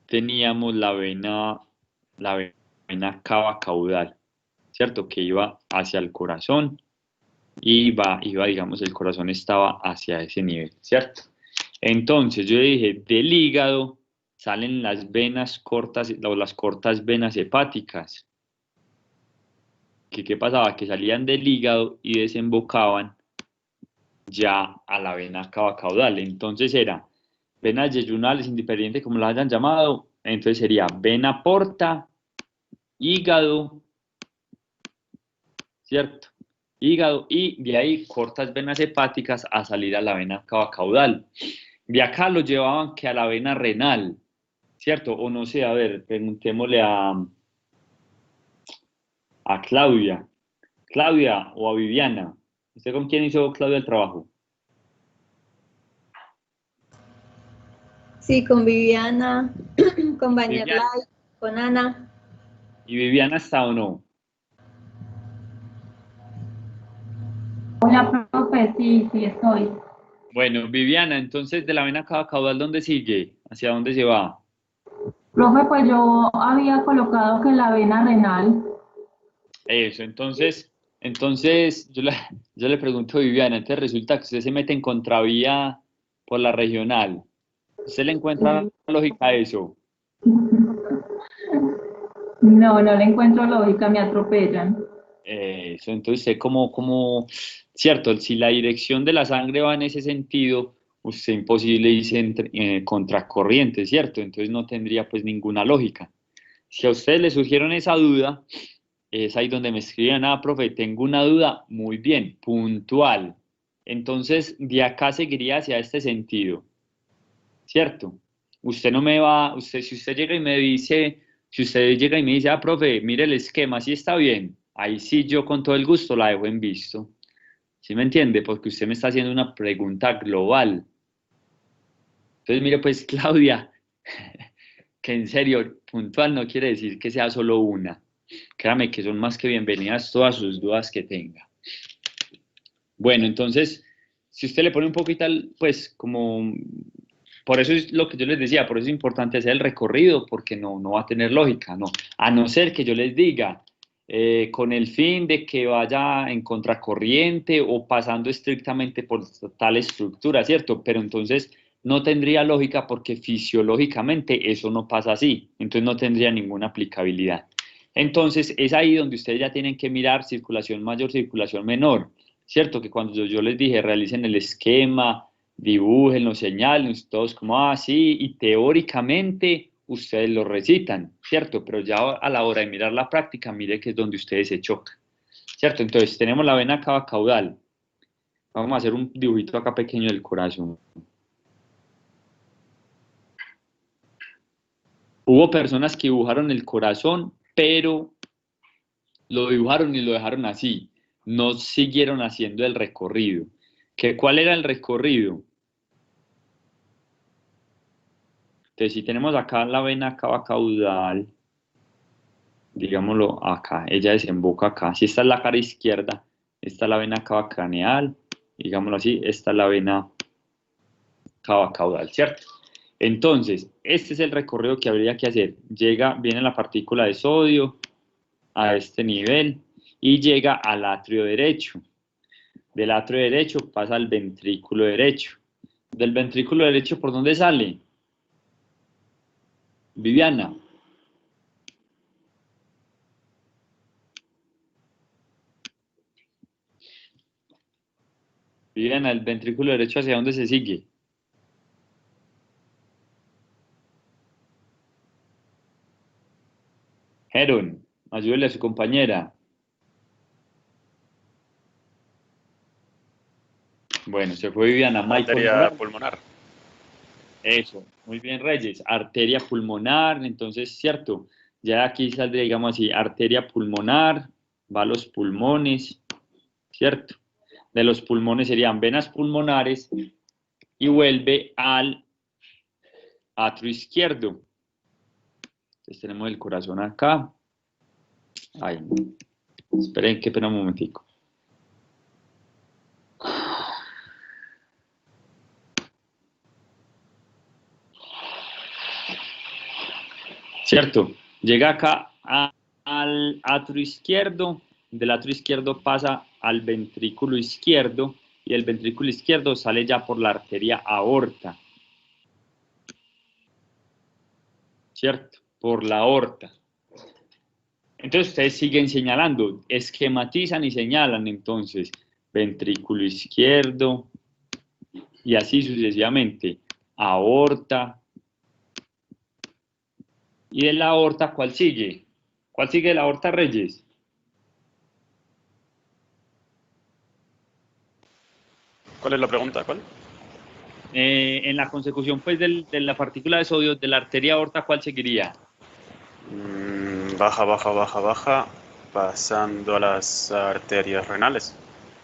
Speaker 1: teníamos la vena cava caudal, ¿cierto? Que iba hacia el corazón. Iba, digamos, el corazón estaba hacia ese nivel, ¿cierto? Entonces yo dije, del hígado salen las venas cortas o las cortas venas hepáticas. ¿Qué pasaba? Que salían del hígado y desembocaban ya a la vena cava caudal. Entonces era venas yeyunales, independiente como las hayan llamado, entonces sería vena porta, hígado, ¿cierto? Hígado y de ahí cortas venas hepáticas a salir a la vena cava caudal. De acá lo llevaban que a la vena renal, ¿cierto? O no sé, a ver, preguntémosle a Claudia. Claudia o a Viviana. ¿Usted con quién hizo, Claudia, el trabajo?
Speaker 7: Sí, con Viviana, con
Speaker 1: Viviana.
Speaker 7: Vanderlei, con Ana.
Speaker 1: ¿Y Viviana está o no?
Speaker 8: Hola, profe, sí, estoy.
Speaker 1: Bueno, Viviana, entonces de la vena cava caudal, ¿dónde sigue? ¿Hacia dónde se va?
Speaker 8: Profe, pues yo había colocado que la vena renal.
Speaker 1: Eso, entonces yo le pregunto a Viviana, entonces resulta que usted se mete en contravía por la regional. ¿Usted le encuentra lógica a eso?
Speaker 8: No le encuentro lógica, me atropellan.
Speaker 1: Eso, entonces usted cierto, si la dirección de la sangre va en ese sentido, usted imposible irse contracorriente, ¿cierto? Entonces no tendría pues ninguna lógica. Si a ustedes les surgieron esa duda, es ahí donde me escriben, profe, tengo una duda, muy bien, puntual. Entonces, de acá seguiría hacia este sentido, ¿cierto? Usted no me va, si usted llega y me dice, profe, mire el esquema, si está bien, ahí sí yo con todo el gusto la dejo en visto. ¿Sí me entiende? Porque usted me está haciendo una pregunta global. Entonces, mire, pues, Claudia, que en serio, puntual no quiere decir que sea solo una. Créame que son más que bienvenidas todas sus dudas que tenga. Bueno, entonces, si usted le pone un poquito, pues, como por eso es lo que yo les decía, por eso es importante hacer el recorrido, porque no va a tener lógica, no. A no ser que yo les diga, con el fin de que vaya en contracorriente o pasando estrictamente por tal estructura, ¿cierto? Pero entonces no tendría lógica porque fisiológicamente eso no pasa así, entonces no tendría ninguna aplicabilidad. Entonces es ahí donde ustedes ya tienen que mirar circulación mayor, circulación menor, ¿cierto? Que cuando yo les dije realicen el esquema, dibújenlo, señalen, todos como, ah, sí, y teóricamente ustedes lo recitan, ¿cierto? Pero ya a la hora de mirar la práctica, mire que es donde ustedes se chocan, ¿cierto? Entonces tenemos la vena cava caudal. Vamos a hacer un dibujito acá pequeño del corazón. Hubo personas que dibujaron el corazón, pero lo dibujaron y lo dejaron así. No siguieron haciendo el recorrido. ¿Cuál era el recorrido? Entonces, si tenemos acá la vena cava caudal, digámoslo acá, ella desemboca acá. Si esta es la cara izquierda, esta es la vena cava craneal, digámoslo así, esta es la vena cava caudal, ¿cierto? Entonces, este es el recorrido que habría que hacer. Viene la partícula de sodio a este nivel y llega al atrio derecho. Del atrio derecho pasa al ventrículo derecho. Del ventrículo derecho, ¿por dónde sale? Viviana. Viviana, el ventrículo derecho, ¿hacia dónde se sigue? Heron, ayúdele a su compañera. Bueno, se fue Viviana.
Speaker 3: Arteria pulmonar.
Speaker 1: Eso, muy bien, Reyes. Arteria pulmonar, entonces, cierto, ya aquí saldría, digamos así, arteria pulmonar, va a los pulmones, ¿cierto? De los pulmones serían venas pulmonares y vuelve al atrio izquierdo. Entonces tenemos el corazón acá. Ay, esperen, que pena un momentico. ¿Cierto? Llega acá al atrio izquierdo, del atrio izquierdo pasa al ventrículo izquierdo y el ventrículo izquierdo sale ya por la arteria aorta. ¿Cierto? Por la aorta. Entonces ustedes siguen señalando, esquematizan y señalan entonces ventrículo izquierdo y así sucesivamente. Aorta. ¿Y de la aorta cuál sigue? ¿Cuál sigue de la aorta, Reyes?
Speaker 3: ¿Cuál es la pregunta? ¿Cuál?
Speaker 1: En la consecución pues de la partícula de sodio de la arteria aorta, ¿cuál seguiría?
Speaker 3: Baja, baja, baja, baja, pasando a las arterias renales.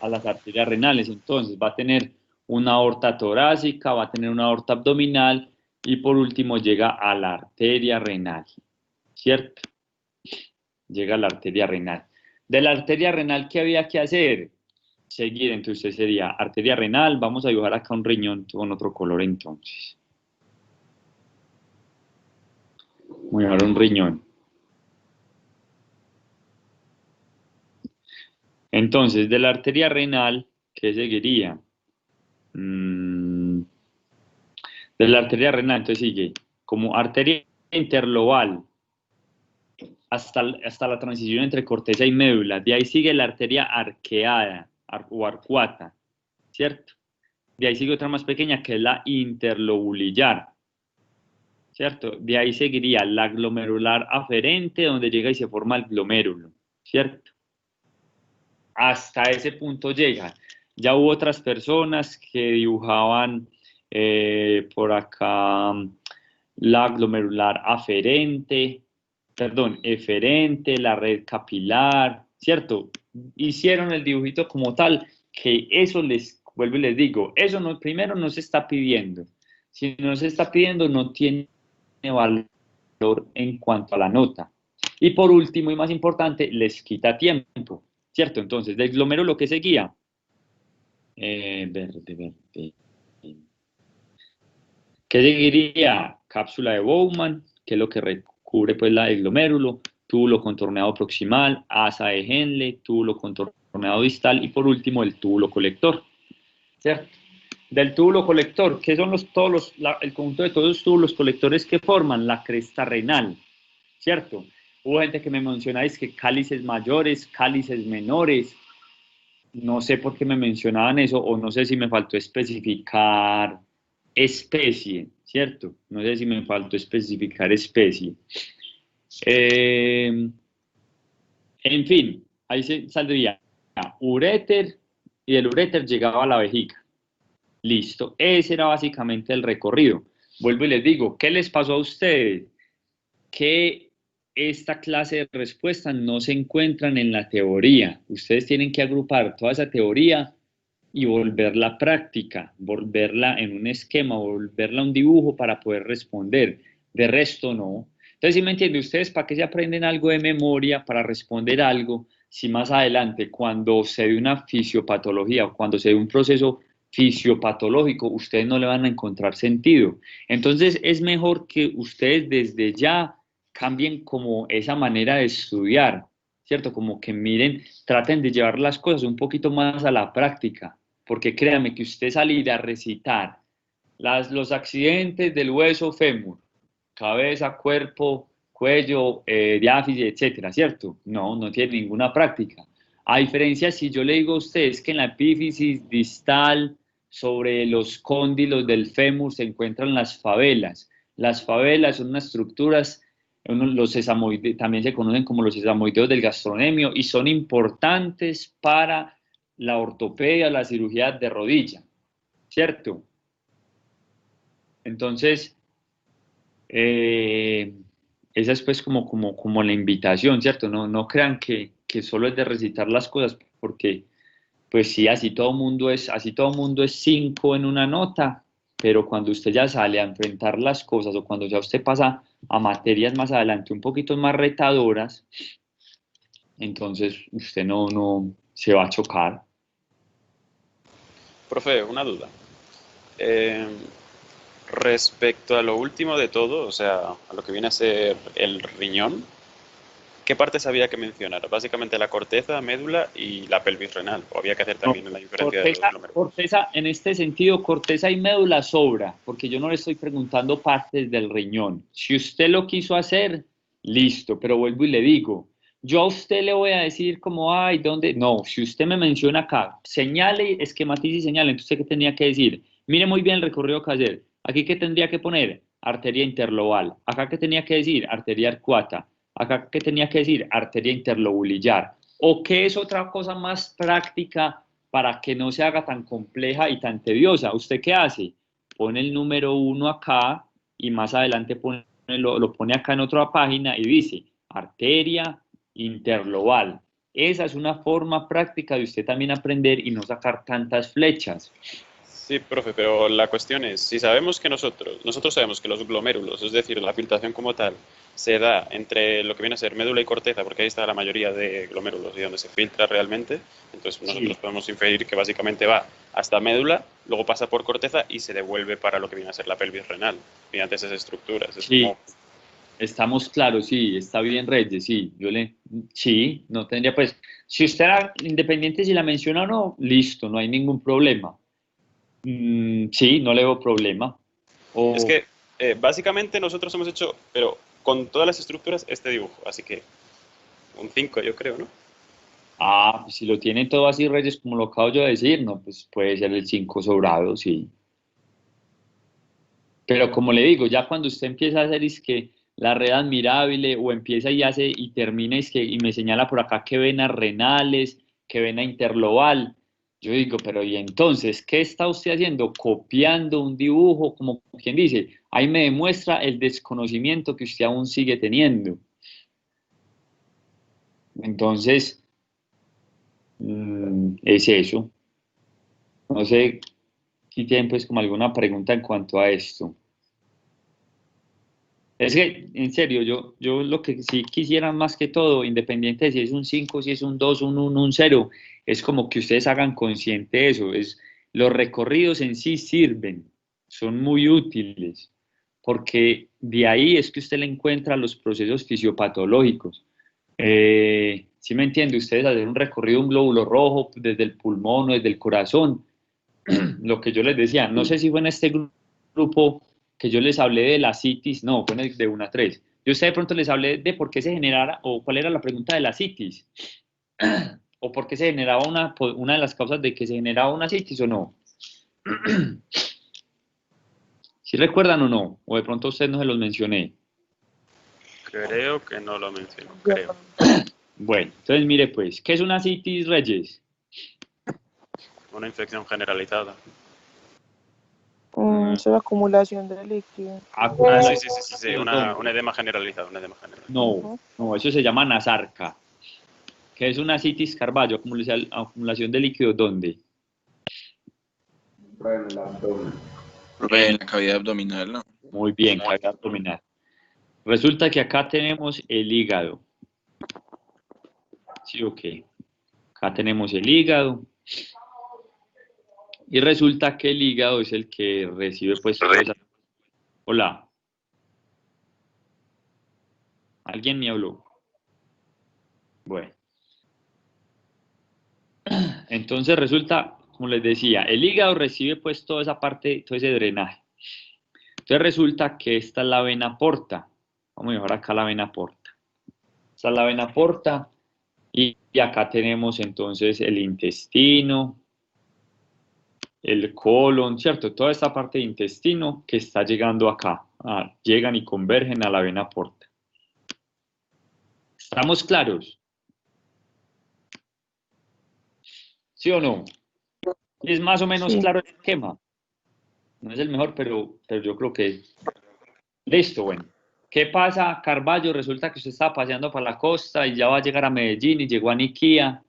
Speaker 1: A las arterias renales, entonces va a tener una aorta torácica, va a tener una aorta abdominal y por último llega a la arteria renal, ¿cierto? Llega a la arteria renal. De la arteria renal, ¿qué había que hacer? Seguir, entonces sería arteria renal, vamos a dibujar acá un riñón con otro color entonces. Voy a dibujar un riñón. Entonces, de la arteria renal, ¿qué seguiría? De la arteria renal, entonces sigue como arteria interlobal hasta la transición entre corteza y médula. De ahí sigue la arteria arqueada o arcuata, ¿cierto? De ahí sigue otra más pequeña que es la interlobulillar, ¿cierto? De ahí seguiría la glomerular aferente, donde llega y se forma el glomérulo, ¿cierto? Hasta ese punto llega. Ya hubo otras personas que dibujaban por acá la glomerular eferente, la red capilar, ¿cierto? Hicieron el dibujito como tal, que eso les vuelvo y les digo, eso no, primero no se está pidiendo. Si no se está pidiendo, no tiene valor en cuanto a la nota. Y por último y más importante, les quita tiempo, ¿cierto? Entonces, del glomérulo que seguía, verde. ¿Qué seguiría? Cápsula de Bowman, que es lo que recubre pues el glomérulo, túbulo contorneado proximal, asa de Henle, túbulo contorneado distal y por último el túbulo colector, ¿cierto? Del túbulo colector, ¿qué son el conjunto de todos los túbulos colectores que forman? La cresta renal, ¿cierto? Hubo gente que me mencionáis que cálices mayores, cálices menores, no sé por qué me mencionaban eso, o no sé si me faltó especificar especie, ¿cierto? No sé si me faltó especificar especie. En fin, ahí se saldría uréter, y del uréter llegaba a la vejiga. Listo, ese era básicamente el recorrido. Vuelvo y les digo, ¿qué les pasó a ustedes? Que esta clase de respuestas no se encuentran en la teoría. Ustedes tienen que agrupar toda esa teoría y volverla práctica, volverla en un esquema, volverla a un dibujo para poder responder. De resto, no. Entonces, ¿sí me entienden? Ustedes, ¿para qué se aprenden algo de memoria para responder algo si más adelante, cuando se dé una fisiopatología o cuando se dé un proceso fisiopatológico, ustedes no le van a encontrar sentido? Entonces, es mejor que ustedes desde ya cambien como esa manera de estudiar, ¿cierto? Como que miren, traten de llevar las cosas un poquito más a la práctica, porque créanme que usted salir a recitar los accidentes del hueso fémur, cabeza, cuerpo, cuello, diáfisis, etcétera, ¿cierto? No, no tiene ninguna práctica. A diferencia, si yo le digo a ustedes que en la epífisis distal sobre los cóndilos del fémur se encuentran las favelas. Las favelas son unas estructuras, los sesamoides, también se conocen como los sesamoideos del gastrocnemio, y son importantes para la ortopedia, la cirugía de rodilla, ¿cierto? Entonces, esa es pues como la invitación, ¿cierto? No crean que solo es de recitar las cosas, porque pues sí, así todo mundo es 5 en una nota, pero cuando usted ya sale a enfrentar las cosas, o cuando ya usted pasa a materias más adelante un poquito más retadoras, entonces usted no se va a chocar.
Speaker 3: Profe, una duda. Respecto a lo último de todo, o sea, a lo que viene a ser el riñón, ¿qué partes había que mencionar? Básicamente la corteza, médula y la pelvis renal. ¿O había que hacer también la diferencia de los glómerulos?
Speaker 1: Corteza, en este sentido, corteza y médula sobra, porque yo no le estoy preguntando partes del riñón. Si usted lo quiso hacer, listo, pero vuelvo y le digo, yo a usted le voy a decir como, ay, ¿dónde? No, si usted me menciona acá, señale, esquematice y señale, entonces, ¿qué tenía que decir? Mire muy bien el recorrido que hacer. Aquí, ¿qué tendría que poner? Arteria interlobal. Acá, ¿qué tenía que decir? Arteria arcuata. Acá, ¿qué tenía que decir? Arteria interlobulillar. ¿O qué es otra cosa más práctica para que no se haga tan compleja y tan tediosa? ¿Usted qué hace? Pone el número 1 acá y más adelante lo pone acá en otra página y dice arteria interlobal. Esa es una forma práctica de usted también aprender y no sacar tantas flechas.
Speaker 3: Sí, profe, pero la cuestión es, si sabemos que nosotros sabemos que los glomérulos, es decir, la filtración como tal, se da entre lo que viene a ser médula y corteza, porque ahí está la mayoría de glomérulos y donde se filtra realmente, entonces nosotros podemos inferir que básicamente va hasta médula, luego pasa por corteza y se devuelve para lo que viene a ser la pelvis renal, mediante esas estructuras. Es como...
Speaker 1: Estamos claros, sí, está bien, Reyes, sí, sí, no tendría pues, si usted era independiente si la menciona o no, listo, no hay ningún problema. Sí, no le veo problema.
Speaker 3: Es que básicamente nosotros hemos hecho, pero con todas las estructuras, este dibujo, así que un 5 yo creo, ¿no?
Speaker 1: Pues si lo tiene todo así, Reyes, como lo acabo yo de decir, no, pues puede ser el 5 sobrado, sí. Pero como le digo, ya cuando usted empieza a hacer es que la red admirable, o empieza y hace y termina y me señala por acá que venas renales, que vena interlobal, yo digo, pero ¿y entonces qué está usted haciendo? Copiando un dibujo, como quien dice, ahí me demuestra el desconocimiento que usted aún sigue teniendo. Entonces, es eso. No sé si tienen pues como alguna pregunta en cuanto a esto. Es que, en serio, yo lo que sí quisiera más que todo, independiente de si es un 5, si es un 2, un 1, un 0, es como que ustedes hagan consciente de eso. Los recorridos en sí sirven, son muy útiles, porque de ahí es que usted le encuentra los procesos fisiopatológicos. ¿Sí me entiende? Ustedes hacen un recorrido de un glóbulo rojo desde el pulmón o desde el corazón, lo que yo les decía, no sé si fue en este grupo que yo les hablé de la citis, no, fue en el de 1 a 3. Yo a ustedes de pronto les hablé de por qué se generara, o cuál era la pregunta de la citis, o por qué se generaba una de las causas de que se generaba una citis o no. ¿Sí recuerdan o no? O de pronto a ustedes no se los mencioné.
Speaker 3: Creo que no lo mencionó, creo.
Speaker 1: Bueno, entonces mire pues, ¿qué es una citis, Reyes?
Speaker 3: Una infección generalizada.
Speaker 4: Es la acumulación de líquido.
Speaker 3: Sí, un edema generalizado, un edema generalizado.
Speaker 1: No, no, eso se llama nasarca. ¿Qué es una citis Carballo? Acumulación de líquido, ¿dónde?
Speaker 9: En el abdomen.
Speaker 10: En la cavidad abdominal, ¿no?
Speaker 1: Muy bien, cavidad abdominal. Resulta que acá tenemos el hígado. Sí, ok. Acá tenemos el hígado. Y resulta que el hígado es el que recibe, pues, cosas. Hola. ¿Alguien me habló? Bueno. Entonces resulta, como les decía, el hígado recibe pues toda esa parte, todo ese drenaje. Entonces resulta que esta es la vena porta. Vamos a dejar acá la vena porta. Esta es la vena porta y acá tenemos entonces el intestino, el colon, ¿cierto? Toda esta parte de intestino que está llegando acá. Llegan y convergen a la vena porta. ¿Estamos claros? ¿Sí o no? Es más o menos claro el esquema. No es el mejor, pero yo creo que... Listo, bueno. ¿Qué pasa, Carballo? Resulta que usted estaba paseando por la costa y ya va a llegar a Medellín y llegó a Niquía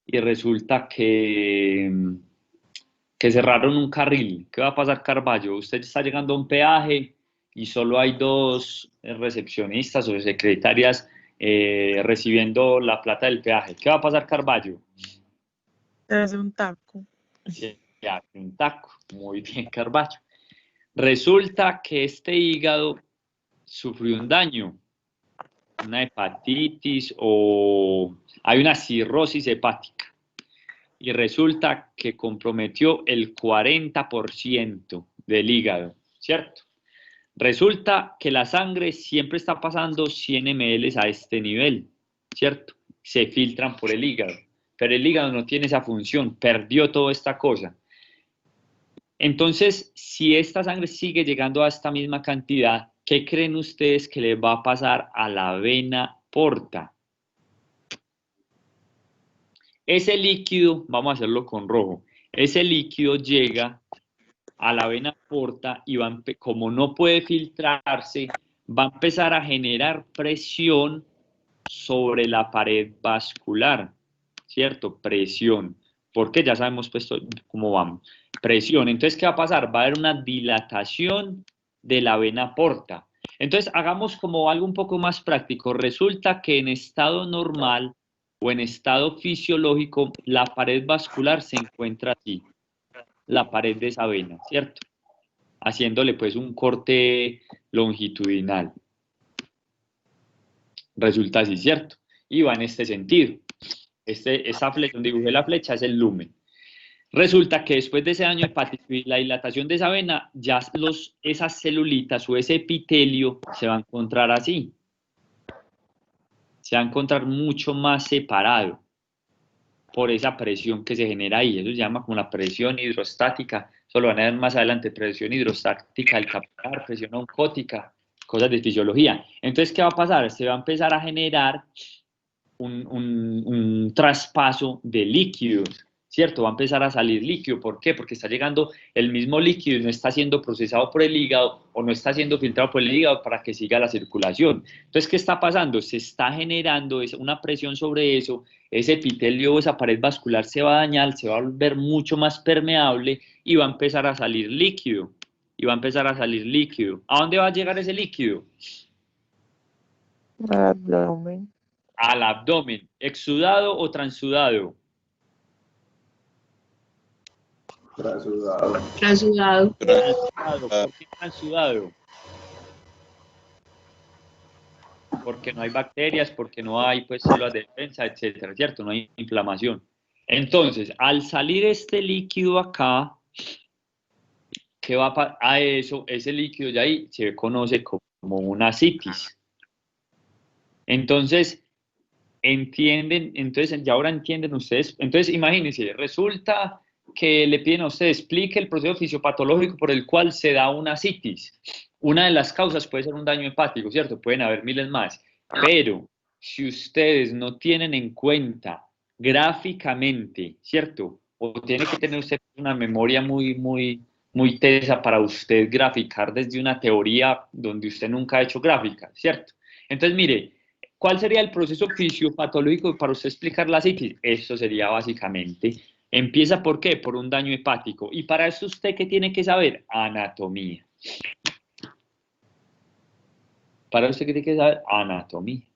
Speaker 1: y resulta que cerraron un carril. ¿Qué va a pasar, Carballo? Usted está llegando a un peaje y solo hay 2 recepcionistas o secretarias recibiendo la plata del peaje. ¿Qué va a pasar, Carballo?
Speaker 4: Se hace un taco.
Speaker 1: Sí, un taco. Muy bien, Carballo. Resulta que este hígado sufrió un daño, una hepatitis o hay una cirrosis hepática y resulta que comprometió el 40% del hígado, ¿cierto? Resulta que la sangre siempre está pasando 100 ml a este nivel, ¿cierto? Se filtran por el hígado, pero el hígado no tiene esa función, perdió toda esta cosa. Entonces, si esta sangre sigue llegando a esta misma cantidad, ¿qué creen ustedes que le va a pasar a la vena porta? Ese líquido, vamos a hacerlo con rojo, ese líquido llega a la vena porta y como no puede filtrarse, va a empezar a generar presión sobre la pared vascular, ¿cierto? Presión, porque ya sabemos pues cómo vamos. Presión, entonces ¿qué va a pasar? Va a haber una dilatación de la vena porta. Entonces hagamos como algo un poco más práctico. Resulta que en estado normal o en estado fisiológico la pared vascular se encuentra así, la pared de esa vena, ¿cierto? Haciéndole pues un corte longitudinal. Resulta así, ¿cierto? Y va en este sentido. Esa flecha, donde dibujé la flecha, es el lumen. Resulta que después de ese daño hepático y la dilatación de esa vena, ya esas celulitas o ese epitelio se va a encontrar así. Se va a encontrar mucho más separado por esa presión que se genera ahí. Eso se llama como la presión hidrostática. Eso lo van a ver más adelante, presión hidrostática del capilar, presión oncótica, cosas de fisiología. Entonces, ¿qué va a pasar? Se va a empezar a generar un traspaso de líquidos, ¿cierto? Va a empezar a salir líquido. ¿Por qué? Porque está llegando el mismo líquido y no está siendo procesado por el hígado o no está siendo filtrado por el hígado para que siga la circulación. Entonces, ¿qué está pasando? Se está generando una presión sobre eso, ese epitelio o esa pared vascular se va a dañar, se va a volver mucho más permeable y va a empezar a salir líquido. ¿A dónde va a llegar ese líquido?
Speaker 4: Al abdomen.
Speaker 1: Al abdomen. ¿Exudado o transudado?
Speaker 5: Transudado.
Speaker 1: Transudado. ¿Por qué transudado? Porque no hay bacterias, porque no hay pues células de defensa, etcétera, ¿cierto? No hay inflamación. Entonces, al salir este líquido acá, ¿qué va a eso? Ese líquido ya ahí se conoce como una ascitis. Entonces, entienden, entonces ya ahora entienden ustedes, entonces imagínense, resulta que le piden a ustedes, explique el proceso fisiopatológico por el cual se da una ascitis. Una de las causas puede ser un daño hepático, ¿cierto? Pueden haber miles más, pero si ustedes no tienen en cuenta gráficamente, ¿cierto? O tiene que tener usted una memoria muy tesa para usted graficar desde una teoría donde usted nunca ha hecho gráfica, ¿cierto? Entonces, mire, ¿cuál sería el proceso fisiopatológico para usted explicar la ascitis? Eso sería básicamente, empieza ¿por qué? Por un daño hepático. Y para eso usted, ¿qué tiene que saber? Anatomía. Para usted, ¿qué tiene que saber? Anatomía.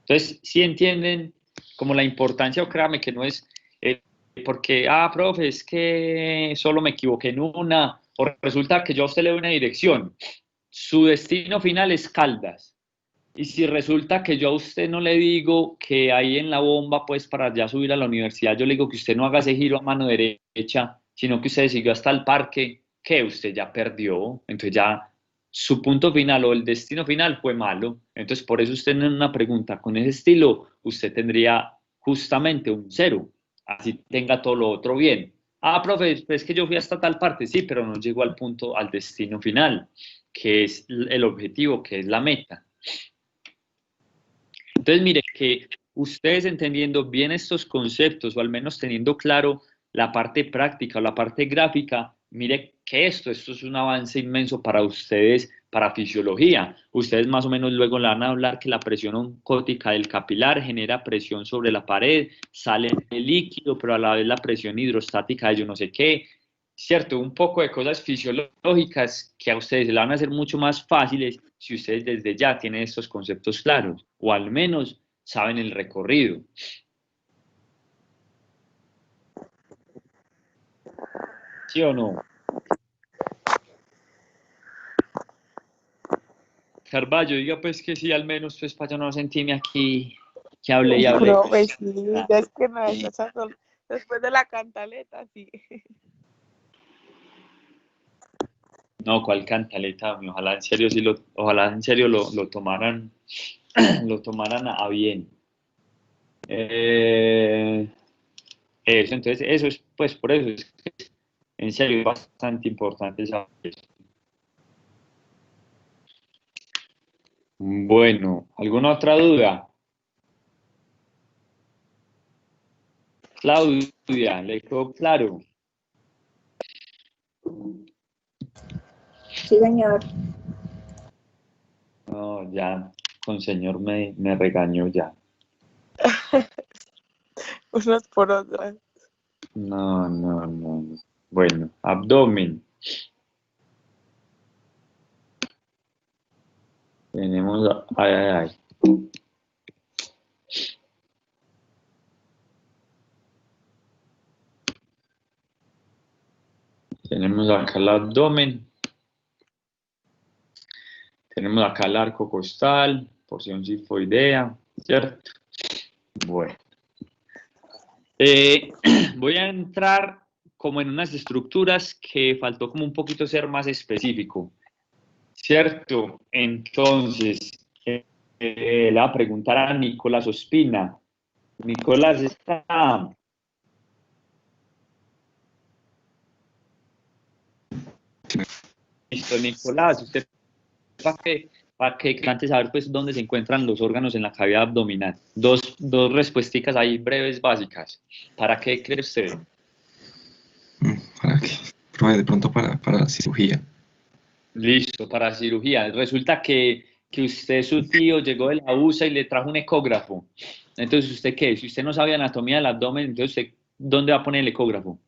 Speaker 1: Entonces, si entienden como la importancia, o créame que no es porque, profe, es que solo me equivoqué en una, o resulta que yo a usted le doy una dirección. Su destino final es Caldas. Y si resulta que yo a usted no le digo que ahí en la bomba, pues para ya subir a la universidad, yo le digo que usted no haga ese giro a mano derecha, sino que usted siguió hasta el parque, que usted ya perdió. Entonces ya su punto final o el destino final fue malo. Entonces por eso usted en una pregunta con ese estilo, usted tendría justamente un 0. Así tenga todo lo otro bien. Profe, es que yo fui hasta tal parte, sí, pero no llegó al punto, al destino final, que es el objetivo, que es la meta. Entonces, mire, que ustedes entendiendo bien estos conceptos, o al menos teniendo claro la parte práctica o la parte gráfica, mire que esto es un avance inmenso para ustedes, para fisiología. Ustedes más o menos luego le van a hablar que la presión oncótica del capilar genera presión sobre la pared, sale el líquido, pero a la vez la presión hidrostática de yo no sé qué, ¿cierto? Un poco de cosas fisiológicas que a ustedes se la van a hacer mucho más fáciles si ustedes desde ya tienen estos conceptos claros, o al menos saben el recorrido. ¿Sí o no? Carballo, diga pues que sí, al menos pues para yo no sentirme aquí que hable y hable.
Speaker 4: Profe, sí, ya es que me está echando después de la cantaleta, sí.
Speaker 1: No, ¿cuál cantaleta? Ojalá en serio sí ojalá en serio lo tomaran, lo tomaran a bien. Eso, entonces, eso es, pues por eso es que en serio es bastante importante saber eso. Bueno, ¿alguna otra duda? Claudia, ¿le quedó claro?
Speaker 7: Sí, señor.
Speaker 1: No, ya, con señor me regañó ya.
Speaker 4: Unas por otras.
Speaker 1: No. Bueno, abdomen. Tenemos, ay. Tenemos acá el abdomen. Tenemos acá el arco costal, porción sifoidea, ¿cierto? Bueno. Voy a entrar como en unas estructuras que faltó como un poquito ser más específico, ¿cierto? Entonces, le voy a preguntar a Nicolás Ospina. Nicolás está... Listo, Nicolás, usted para que antes saber pues dónde se encuentran los órganos en la cavidad abdominal. Dos respuesticas ahí breves básicas. ¿Para qué cree usted?
Speaker 10: ¿Para qué? Profe, de pronto para la cirugía.
Speaker 1: Listo, para cirugía. Resulta que usted, su tío, llegó de la USA y le trajo un ecógrafo. Entonces, ¿usted qué? Si usted no sabe anatomía del abdomen, entonces, ¿usted ¿dónde va a poner el ecógrafo?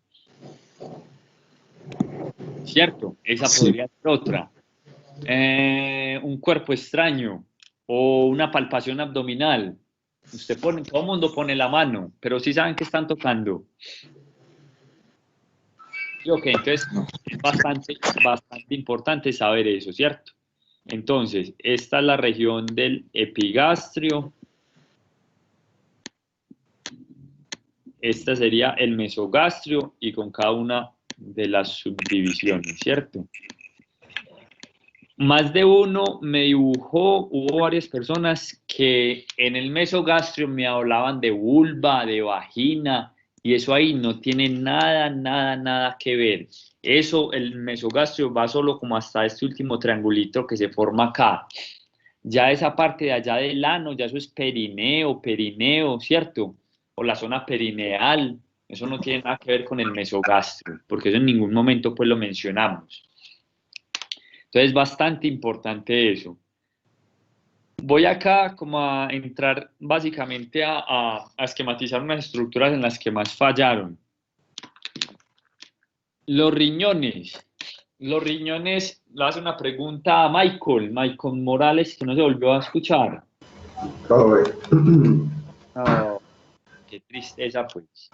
Speaker 1: ¿Cierto? Esa podría ser otra. Un cuerpo extraño o una palpación abdominal. Usted pone, todo el mundo pone la mano, pero sí saben que están tocando. Ok, entonces es bastante importante saber eso, ¿cierto? Entonces, esta es la región del epigastrio. Esta sería el mesogastrio y con cada una de las subdivisiones, ¿cierto? Más de uno me dibujó, hubo varias personas que en el mesogastrio me hablaban de vulva, de vagina, y eso ahí no tiene nada que ver. Eso, el mesogastrio va solo como hasta este último triangulito que se forma acá. Ya esa parte de allá del ano, ya eso es perineo, ¿cierto? O la zona perineal, eso no tiene nada que ver con el mesogastrio, porque eso en ningún momento pues lo mencionamos. Entonces es bastante importante eso. Voy acá como a entrar básicamente a esquematizar unas estructuras en las que más fallaron. Los riñones. Los riñones, le hace una pregunta a Michael Morales, que no se volvió a escuchar. Oh, qué tristeza, pues.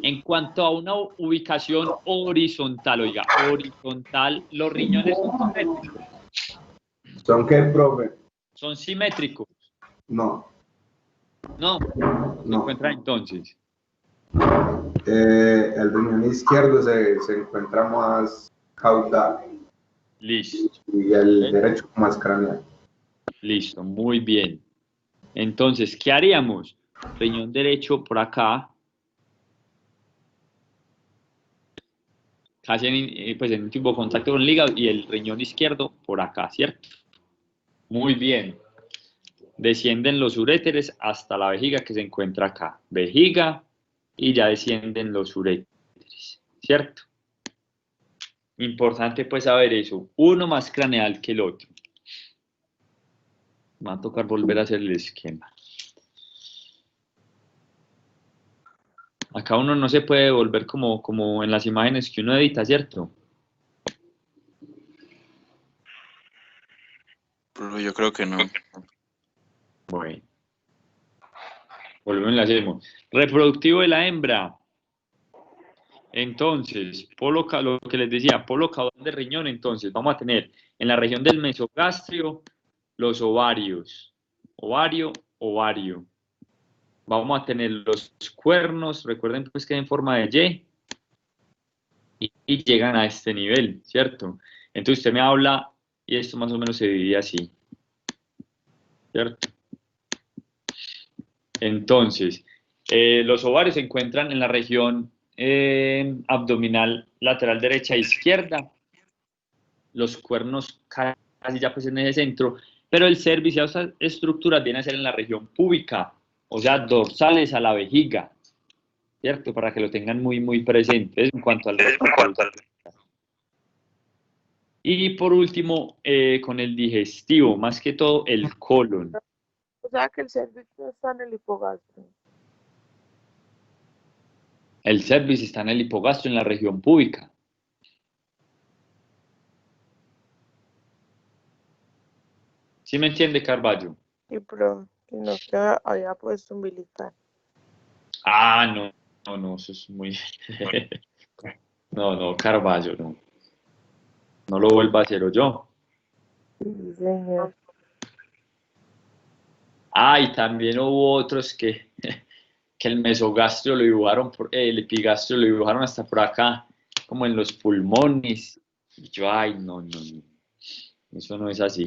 Speaker 1: En cuanto a una ubicación horizontal, oiga, horizontal, los riñones son simétricos.
Speaker 9: ¿Son qué, profe?
Speaker 1: ¿Son simétricos?
Speaker 9: No.
Speaker 1: No. ¿Se encuentra entonces?
Speaker 9: El riñón izquierdo se encuentra más caudal.
Speaker 1: Listo.
Speaker 9: Y el derecho más craneal.
Speaker 1: Listo, muy bien. Entonces, ¿qué haríamos? Riñón derecho por acá. Casi pues en un tipo de contacto con el hígado y el riñón izquierdo por acá, ¿cierto? Muy bien. Descienden los uréteres hasta la vejiga que se encuentra acá. Vejiga y ya descienden los uréteres, ¿cierto? Importante pues saber eso. Uno más craneal que el otro. Me va a tocar volver a hacer el esquema. Acá uno no se puede volver como en las imágenes que uno edita, ¿cierto?
Speaker 3: Yo creo que no.
Speaker 1: Bueno. Volvemos y la hacemos. Reproductivo de la hembra. Entonces, lo que les decía, polo caudal de riñón. Entonces, vamos a tener en la región del mesogastrio los ovarios. Ovario. Vamos a tener los cuernos. Recuerden pues que en forma de Y y llegan a este nivel, ¿cierto? Entonces usted me habla y esto más o menos se divide así, ¿cierto? Entonces, los ovarios se encuentran en la región abdominal lateral derecha e izquierda, los cuernos casi ya pues en ese centro, pero el cervix y esas estructuras vienen a ser en la región púbica, o sea, dorsales a la vejiga, ¿cierto? Para que lo tengan muy presente en cuanto al reproductor. Y por último, con el digestivo, más que todo el colon.
Speaker 4: O sea que el cervix no está en el hipogastrio.
Speaker 1: El cervix está en el hipogastrio, en la región púbica. ¿Sí me entiende, Carballo?
Speaker 4: Sí, pero que no que había puesto umbilical.
Speaker 1: Ah, no, eso es muy... No, Carballo, no. No lo vuelva a hacer o yo.
Speaker 4: Sí, señor.
Speaker 1: Ah, y también hubo otros que el mesogastrio lo dibujaron, el epigastrio lo dibujaron hasta por acá, como en los pulmones. Y yo, ay, no. Eso no es así.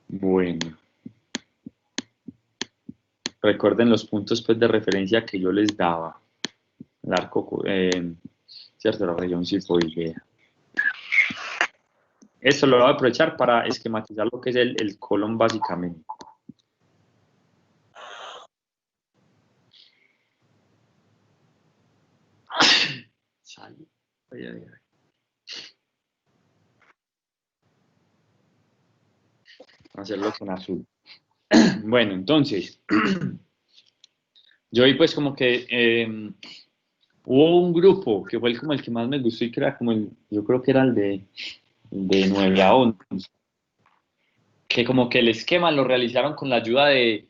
Speaker 1: Bueno. Recuerden los puntos pues, de referencia que yo les daba. El arco, ¿cierto? La región sifoidea. Esto lo voy a aprovechar para esquematizar lo que es el colon básicamente. Hacerlo con azul. Bueno, entonces, yo vi pues como que hubo un grupo que fue como el que más me gustó y que era como yo creo que era el de 9 a 11, que como que el esquema lo realizaron con la ayuda de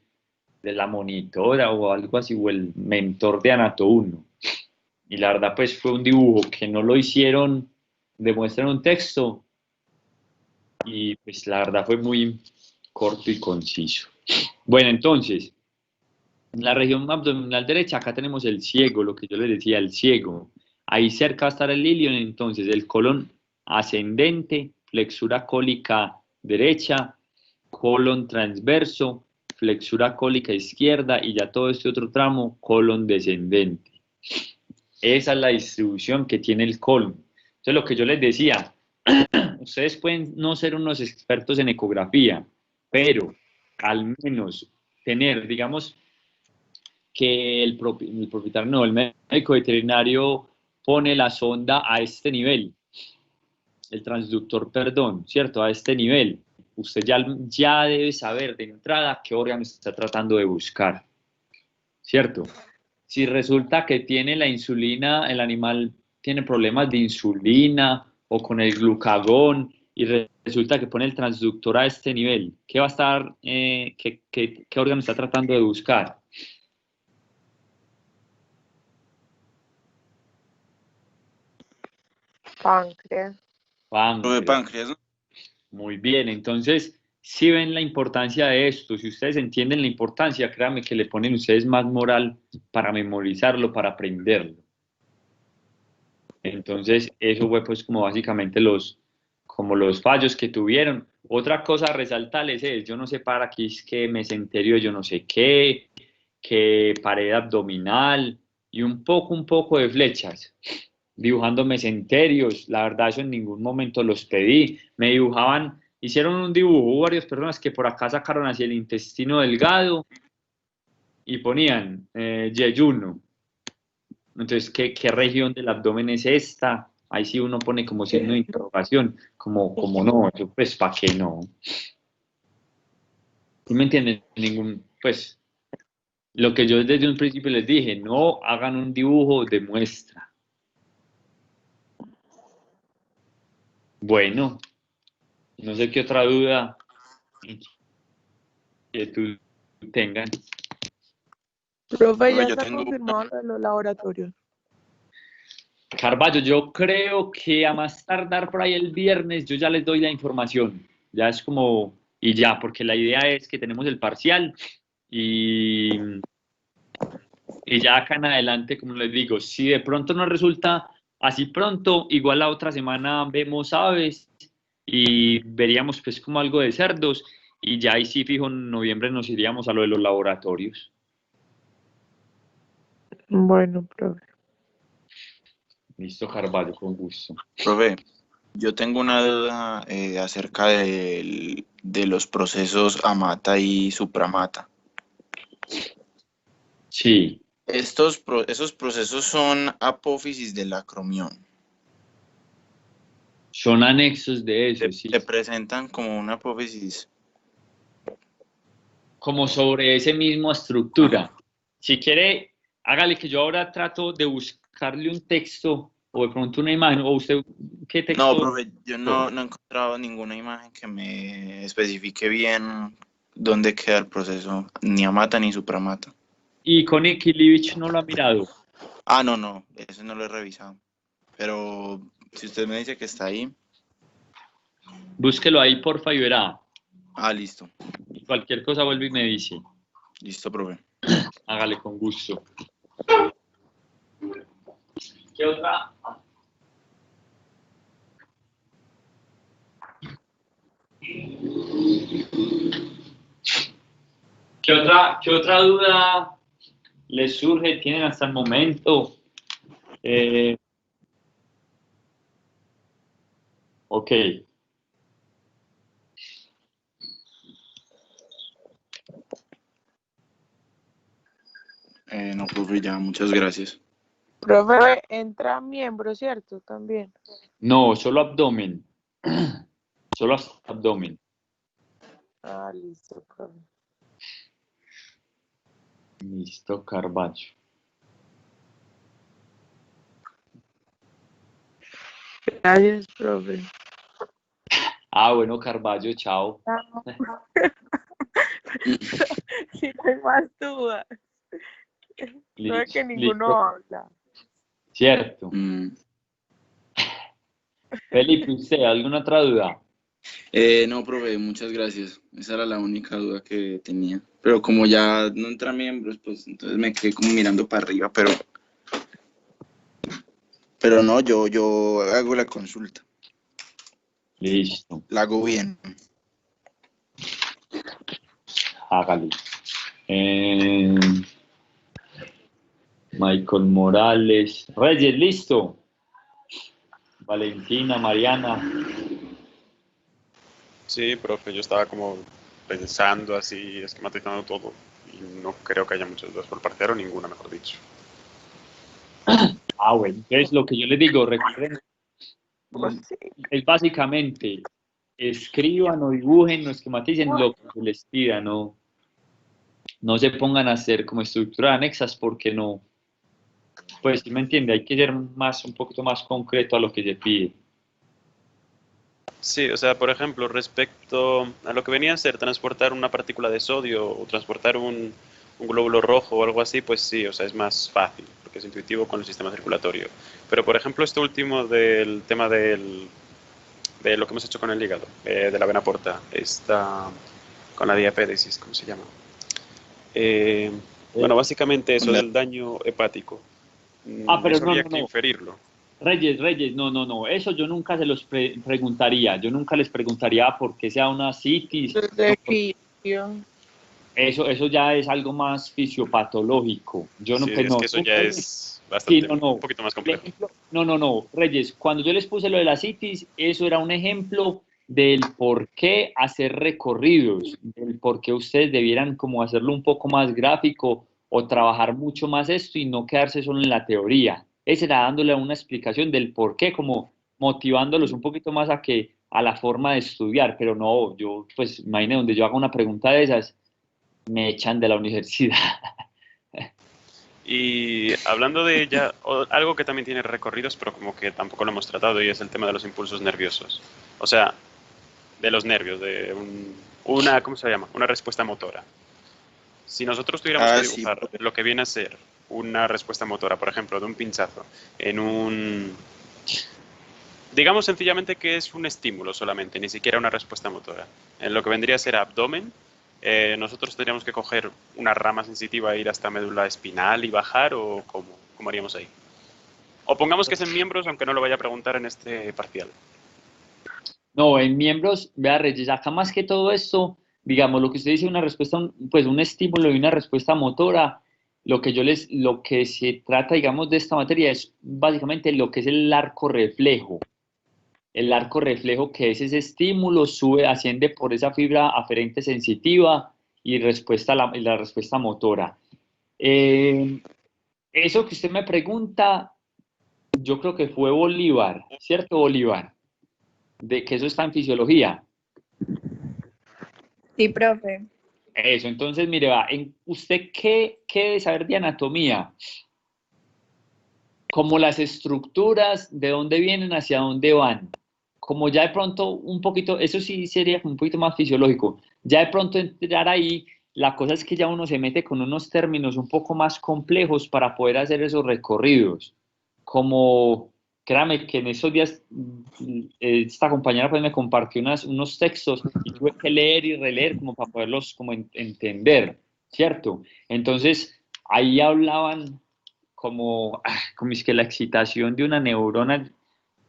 Speaker 1: de la monitora o algo así, o el mentor de Anato 1. Y la verdad, pues fue un dibujo que no lo hicieron, demuestran un texto, y pues la verdad fue muy corto y conciso. Bueno, entonces, en la región abdominal derecha, acá tenemos el ciego, lo que yo les decía, el ciego. Ahí cerca va a estar el ilion, entonces el colon ascendente, flexura cólica derecha, colon transverso, flexura cólica izquierda y ya todo este otro tramo, colon descendente. Esa es la distribución que tiene el colon. Entonces, lo que yo les decía, ustedes pueden no ser unos expertos en ecografía, pero al menos tener, digamos, que el propietario, no, el médico veterinario pone la sonda a este nivel, el transductor, perdón, ¿cierto? A este nivel. Usted ya debe saber de entrada qué órgano está tratando de buscar, ¿cierto? Si resulta que tiene la insulina, el animal tiene problemas de insulina o con el glucagón y resulta que pone el transductor a este nivel, ¿qué va a estar, qué órgano está tratando de buscar?
Speaker 4: Páncreas.
Speaker 11: Páncreas, ¿no?
Speaker 1: Muy bien, entonces, si ven la importancia de esto, si ustedes entienden la importancia, créanme que le ponen ustedes más moral para memorizarlo, para aprenderlo. Entonces, eso fue pues como básicamente los fallos que tuvieron. Otra cosa a resaltarles es, yo no sé para aquí es que mesenterio yo no sé qué, que pared abdominal y un poco de flechas, dibujando mesenterios. La verdad, eso en ningún momento los pedí. Me dibujaban, hicieron un dibujo, hubo varias personas que por acá sacaron hacia el intestino delgado y ponían yeyuno. Entonces, ¿qué región del abdomen es esta? Ahí sí uno pone como signo de interrogación, como no, eso pues ¿para qué no? ¿Sí me entienden? Pues, lo que yo desde un principio les dije, no hagan un dibujo de muestra. Bueno, no sé qué otra duda que tú tengan.
Speaker 4: Profe, ya
Speaker 11: Yo
Speaker 4: está
Speaker 11: tengo
Speaker 4: confirmado lo de los laboratorios.
Speaker 1: Carballo, yo creo que a más tardar por ahí el viernes yo ya les doy la información. Ya es como, y ya, porque la idea es que tenemos el parcial y ya acá en adelante, como les digo, si de pronto no resulta así pronto, igual la otra semana vemos aves y veríamos pues como algo de cerdos y ya ahí sí fijo en noviembre nos iríamos a lo de los laboratorios.
Speaker 4: Bueno, profe.
Speaker 1: Listo, Carballo, con gusto.
Speaker 11: Profe, yo tengo una duda acerca de los procesos amata y supramata.
Speaker 1: Sí.
Speaker 11: Esos procesos son apófisis del acromión.
Speaker 1: Son anexos de eso, sí.
Speaker 11: Se presentan como una apófisis.
Speaker 1: Como sobre esa misma estructura. Si quiere, hágale que yo ahora trato de buscarle un texto o de pronto una imagen, o usted, ¿qué texto?
Speaker 11: No, profe, yo no he encontrado ninguna imagen que me especifique bien dónde queda el proceso, ni amata ni supramata.
Speaker 1: ¿Y con Ikilivich no lo ha mirado?
Speaker 11: Ah, no, eso no lo he revisado. Pero si usted me dice que está ahí.
Speaker 1: Búsquelo ahí, porfa, y verá.
Speaker 11: Ah, listo.
Speaker 1: Y cualquier cosa vuelve y me dice.
Speaker 11: Listo, profe.
Speaker 1: Hágale con gusto. ¿Qué otra? ¿Qué otra duda les surge? ¿Tienen hasta el momento? Ok.
Speaker 11: No, profe, ya, muchas gracias.
Speaker 4: Profe, entra miembro, ¿cierto? También.
Speaker 1: No, solo abdomen. Solo abdomen.
Speaker 4: Ah, listo, profe.
Speaker 1: Listo, Carballo.
Speaker 4: Gracias, profe.
Speaker 1: Ah, bueno, Carballo, chao.
Speaker 4: Si hay más dudas. No es que ninguno
Speaker 1: Listo.
Speaker 4: habla.
Speaker 1: Cierto. Felipe, ¿usted alguna otra duda?
Speaker 11: No, profe, muchas gracias. Esa era la única duda que tenía. Pero como ya no entra miembros, pues entonces me quedé como mirando para arriba, pero no, yo hago la consulta.
Speaker 1: Listo.
Speaker 11: La hago bien.
Speaker 1: Hágale. Michael Morales. Reyes, listo. Valentina, Mariana.
Speaker 3: Sí, profe, yo estaba como pensando así, esquematizando todo, y no creo que haya muchas dudas por parte de ninguna, mejor dicho.
Speaker 1: Bueno, entonces lo que yo les digo, recuerden,
Speaker 4: Pues sí.
Speaker 1: es básicamente escriban o dibujen o esquematicen lo que se les pida, no se pongan a hacer como estructuras anexas porque no, pues si me entiende, hay que ser un poquito más concreto a lo que se pide.
Speaker 3: Sí, o sea, por ejemplo, respecto a lo que venía a ser transportar una partícula de sodio o transportar un glóbulo rojo o algo así, pues sí, o sea, es más fácil, porque es intuitivo con el sistema circulatorio. Pero, por ejemplo, este último del tema de lo que hemos hecho con el hígado, de la vena porta, con la diapéresis, ¿cómo se llama? Bueno, básicamente eso del daño hepático.
Speaker 1: Pero
Speaker 3: Eso habría que inferirlo.
Speaker 1: Reyes, no, eso yo nunca se los preguntaría, yo nunca les preguntaría por qué sea una citis. Eso ya es algo más fisiopatológico. Yo no,
Speaker 3: Sí,
Speaker 1: pues
Speaker 3: es
Speaker 1: no.
Speaker 3: que eso ya es bastante, un poquito más complejo.
Speaker 1: No, Reyes, cuando yo les puse lo de la citis, eso era un ejemplo del por qué hacer recorridos, del por qué ustedes debieran como hacerlo un poco más gráfico o trabajar mucho más esto y no quedarse solo en la teoría. Ese era dándole una explicación del por qué, como motivándolos un poquito más a la forma de estudiar, pero no, yo pues imagínate donde yo haga una pregunta de esas, me echan de la universidad.
Speaker 3: Y hablando de ella, algo que también tiene recorridos, pero como que tampoco lo hemos tratado, y es el tema de los impulsos nerviosos. O sea, de los nervios, de una, ¿cómo se llama? Una respuesta motora. Si nosotros tuviéramos que dibujar lo que viene a ser una respuesta motora, por ejemplo, de un pinchazo, digamos sencillamente que es un estímulo solamente, ni siquiera una respuesta motora. En lo que vendría a ser abdomen, nosotros tendríamos que coger una rama sensitiva e ir hasta médula espinal y bajar, o ¿cómo haríamos ahí? O pongamos que es en miembros, aunque no lo vaya a preguntar en este parcial.
Speaker 1: No, en miembros, vea Reyes, acá más que todo esto, digamos, lo que usted dice, una respuesta, pues un estímulo y una respuesta motora, lo que se trata, digamos, de esta materia es básicamente lo que es el arco reflejo. El arco reflejo, que es ese estímulo, asciende por esa fibra aferente sensitiva y la respuesta motora. Eso que usted me pregunta, yo creo que fue Bolívar, ¿cierto, Bolívar? De que eso está en fisiología.
Speaker 2: Sí, profe.
Speaker 1: Eso, entonces, mire, ¿usted qué debe saber de anatomía? Como las estructuras, de dónde vienen, hacia dónde van. Como ya de pronto un poquito, eso sí sería un poquito más fisiológico. Ya de pronto entrar ahí, la cosa es que ya uno se mete con unos términos un poco más complejos para poder hacer esos recorridos. Como, créame que en esos días esta compañera pues me compartió unos textos y tuve que leer y releer como para poderlos como entender, ¿cierto? Entonces, ahí hablaban como es que la excitación de una neurona,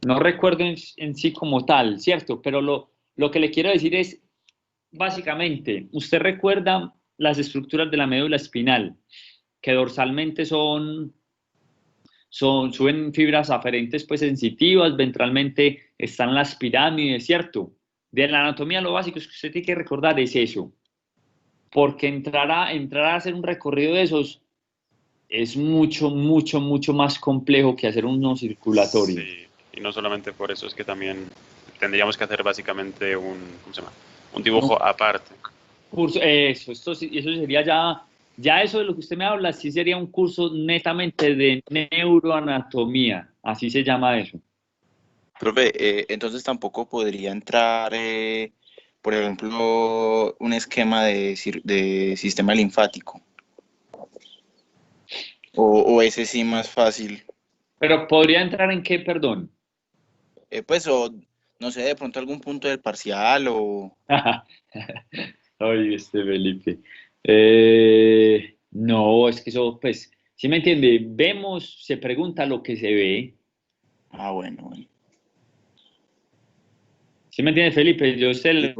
Speaker 1: no recuerdo en sí como tal, ¿cierto? Pero lo que le quiero decir es, básicamente, usted recuerda las estructuras de la médula espinal, que dorsalmente suben fibras aferentes pues sensitivas, ventralmente están las pirámides, ¿cierto? De la anatomía lo básico es que usted tiene que recordar es eso, porque entrar a hacer un recorrido de esos es mucho más complejo que hacer uno circulatorio.
Speaker 3: Sí, y no solamente por eso, es que también tendríamos que hacer básicamente ¿cómo se llama? Un dibujo aparte.
Speaker 1: Eso sería ya eso de lo que usted me habla, sí sería un curso netamente de neuroanatomía, así se llama eso.
Speaker 11: Profe, entonces tampoco podría entrar por ejemplo, un esquema de sistema linfático. O ese sí más fácil.
Speaker 1: Pero podría entrar en qué, perdón.
Speaker 11: Pues, o no sé, de pronto algún punto del parcial o...
Speaker 1: Ay, este Felipe. No, es que eso, pues, ¿sí me entiende? Vemos, se pregunta lo que se ve.
Speaker 11: Ah, bueno.
Speaker 1: ¿Sí me entiende, Felipe? Yo se
Speaker 11: Sí,
Speaker 1: le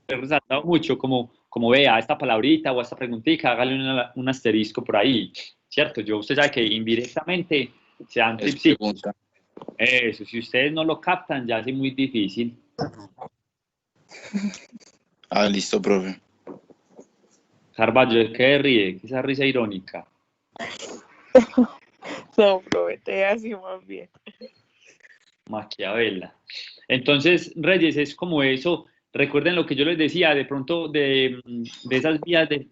Speaker 1: he resaltado mucho, como vea esta palabrita o esta preguntita, hágale un asterisco por ahí, ¿cierto? Usted sabe que indirectamente se dan
Speaker 11: es
Speaker 1: tipsitos.
Speaker 11: pregunta.
Speaker 1: Eso, si ustedes no lo captan, ya es muy difícil.
Speaker 11: Ah, listo, profe.
Speaker 1: Carvalho, ¿qué ríe? ¿Qué esa risa irónica?
Speaker 4: No, profe, te así más bien.
Speaker 1: Maquiavela. Entonces, Reyes, es como eso. Recuerden lo que yo les decía, de pronto de esas vías de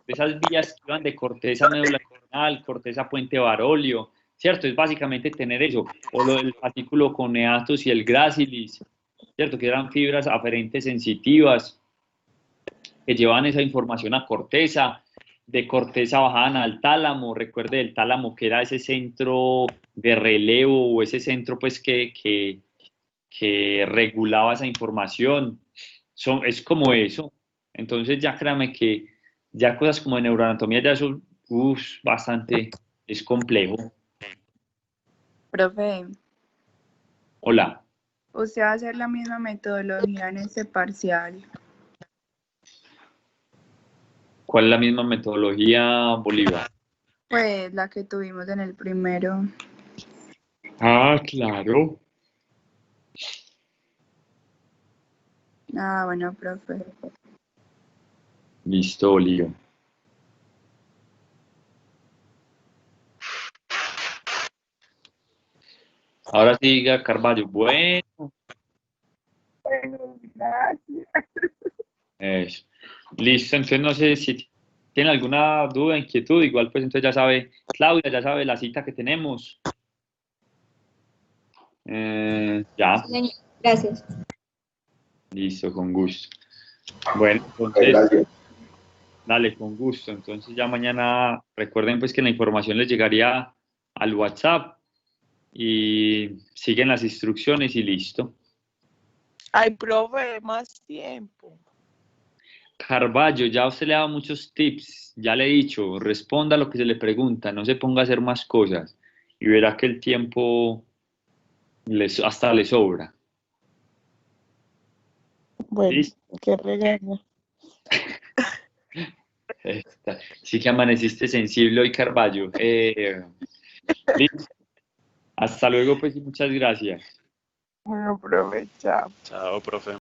Speaker 1: esas vías que iban de corteza médula espinal, corteza puente varolio, ¿cierto? Es básicamente tener eso, o lo del fascículo coneatus y el gracilis, ¿cierto? Que eran fibras aferentes sensitivas que llevaban esa información a corteza, de corteza bajaban al tálamo, recuerde el tálamo que era ese centro de relevo o ese centro pues que regulaba esa información. Es como eso. Entonces ya créame que ya cosas como de neuroanatomía ya son bastante, es complejo.
Speaker 12: Profe,
Speaker 1: Hola,
Speaker 12: ¿usted va a hacer la misma metodología en este parcial?
Speaker 1: ¿cuál es la misma metodología, Bolívar?
Speaker 12: Pues la que tuvimos en el primero.
Speaker 1: Ah, claro.
Speaker 12: Ah, bueno, profe.
Speaker 1: Listo, Bolívar. Ahora sí, diga Carvalho. Bueno,
Speaker 4: Bueno, gracias.
Speaker 1: eso. Listo, entonces no sé si tienen alguna duda, inquietud, igual pues entonces ya sabe, Claudia, ya sabe la cita que tenemos. Ya,
Speaker 7: Gracias.
Speaker 1: listo, con gusto. Bueno, entonces,
Speaker 9: Gracias.
Speaker 1: dale, con gusto. Entonces ya mañana recuerden pues que la información les llegaría al WhatsApp y siguen las instrucciones y listo.
Speaker 4: Ay, profe, más tiempo.
Speaker 1: Carvalho, ya usted le ha dado muchos tips, ya le he dicho, responda a lo que se le pregunta, no se ponga a hacer más cosas y verá que el tiempo hasta le sobra.
Speaker 4: Bueno,
Speaker 1: ¿Listo?
Speaker 4: qué regaño.
Speaker 1: Sí que amaneciste sensible hoy, Carvalho. Listo. Hasta luego, pues, y muchas gracias.
Speaker 4: Bueno, profe, chao.
Speaker 3: Chao, profe.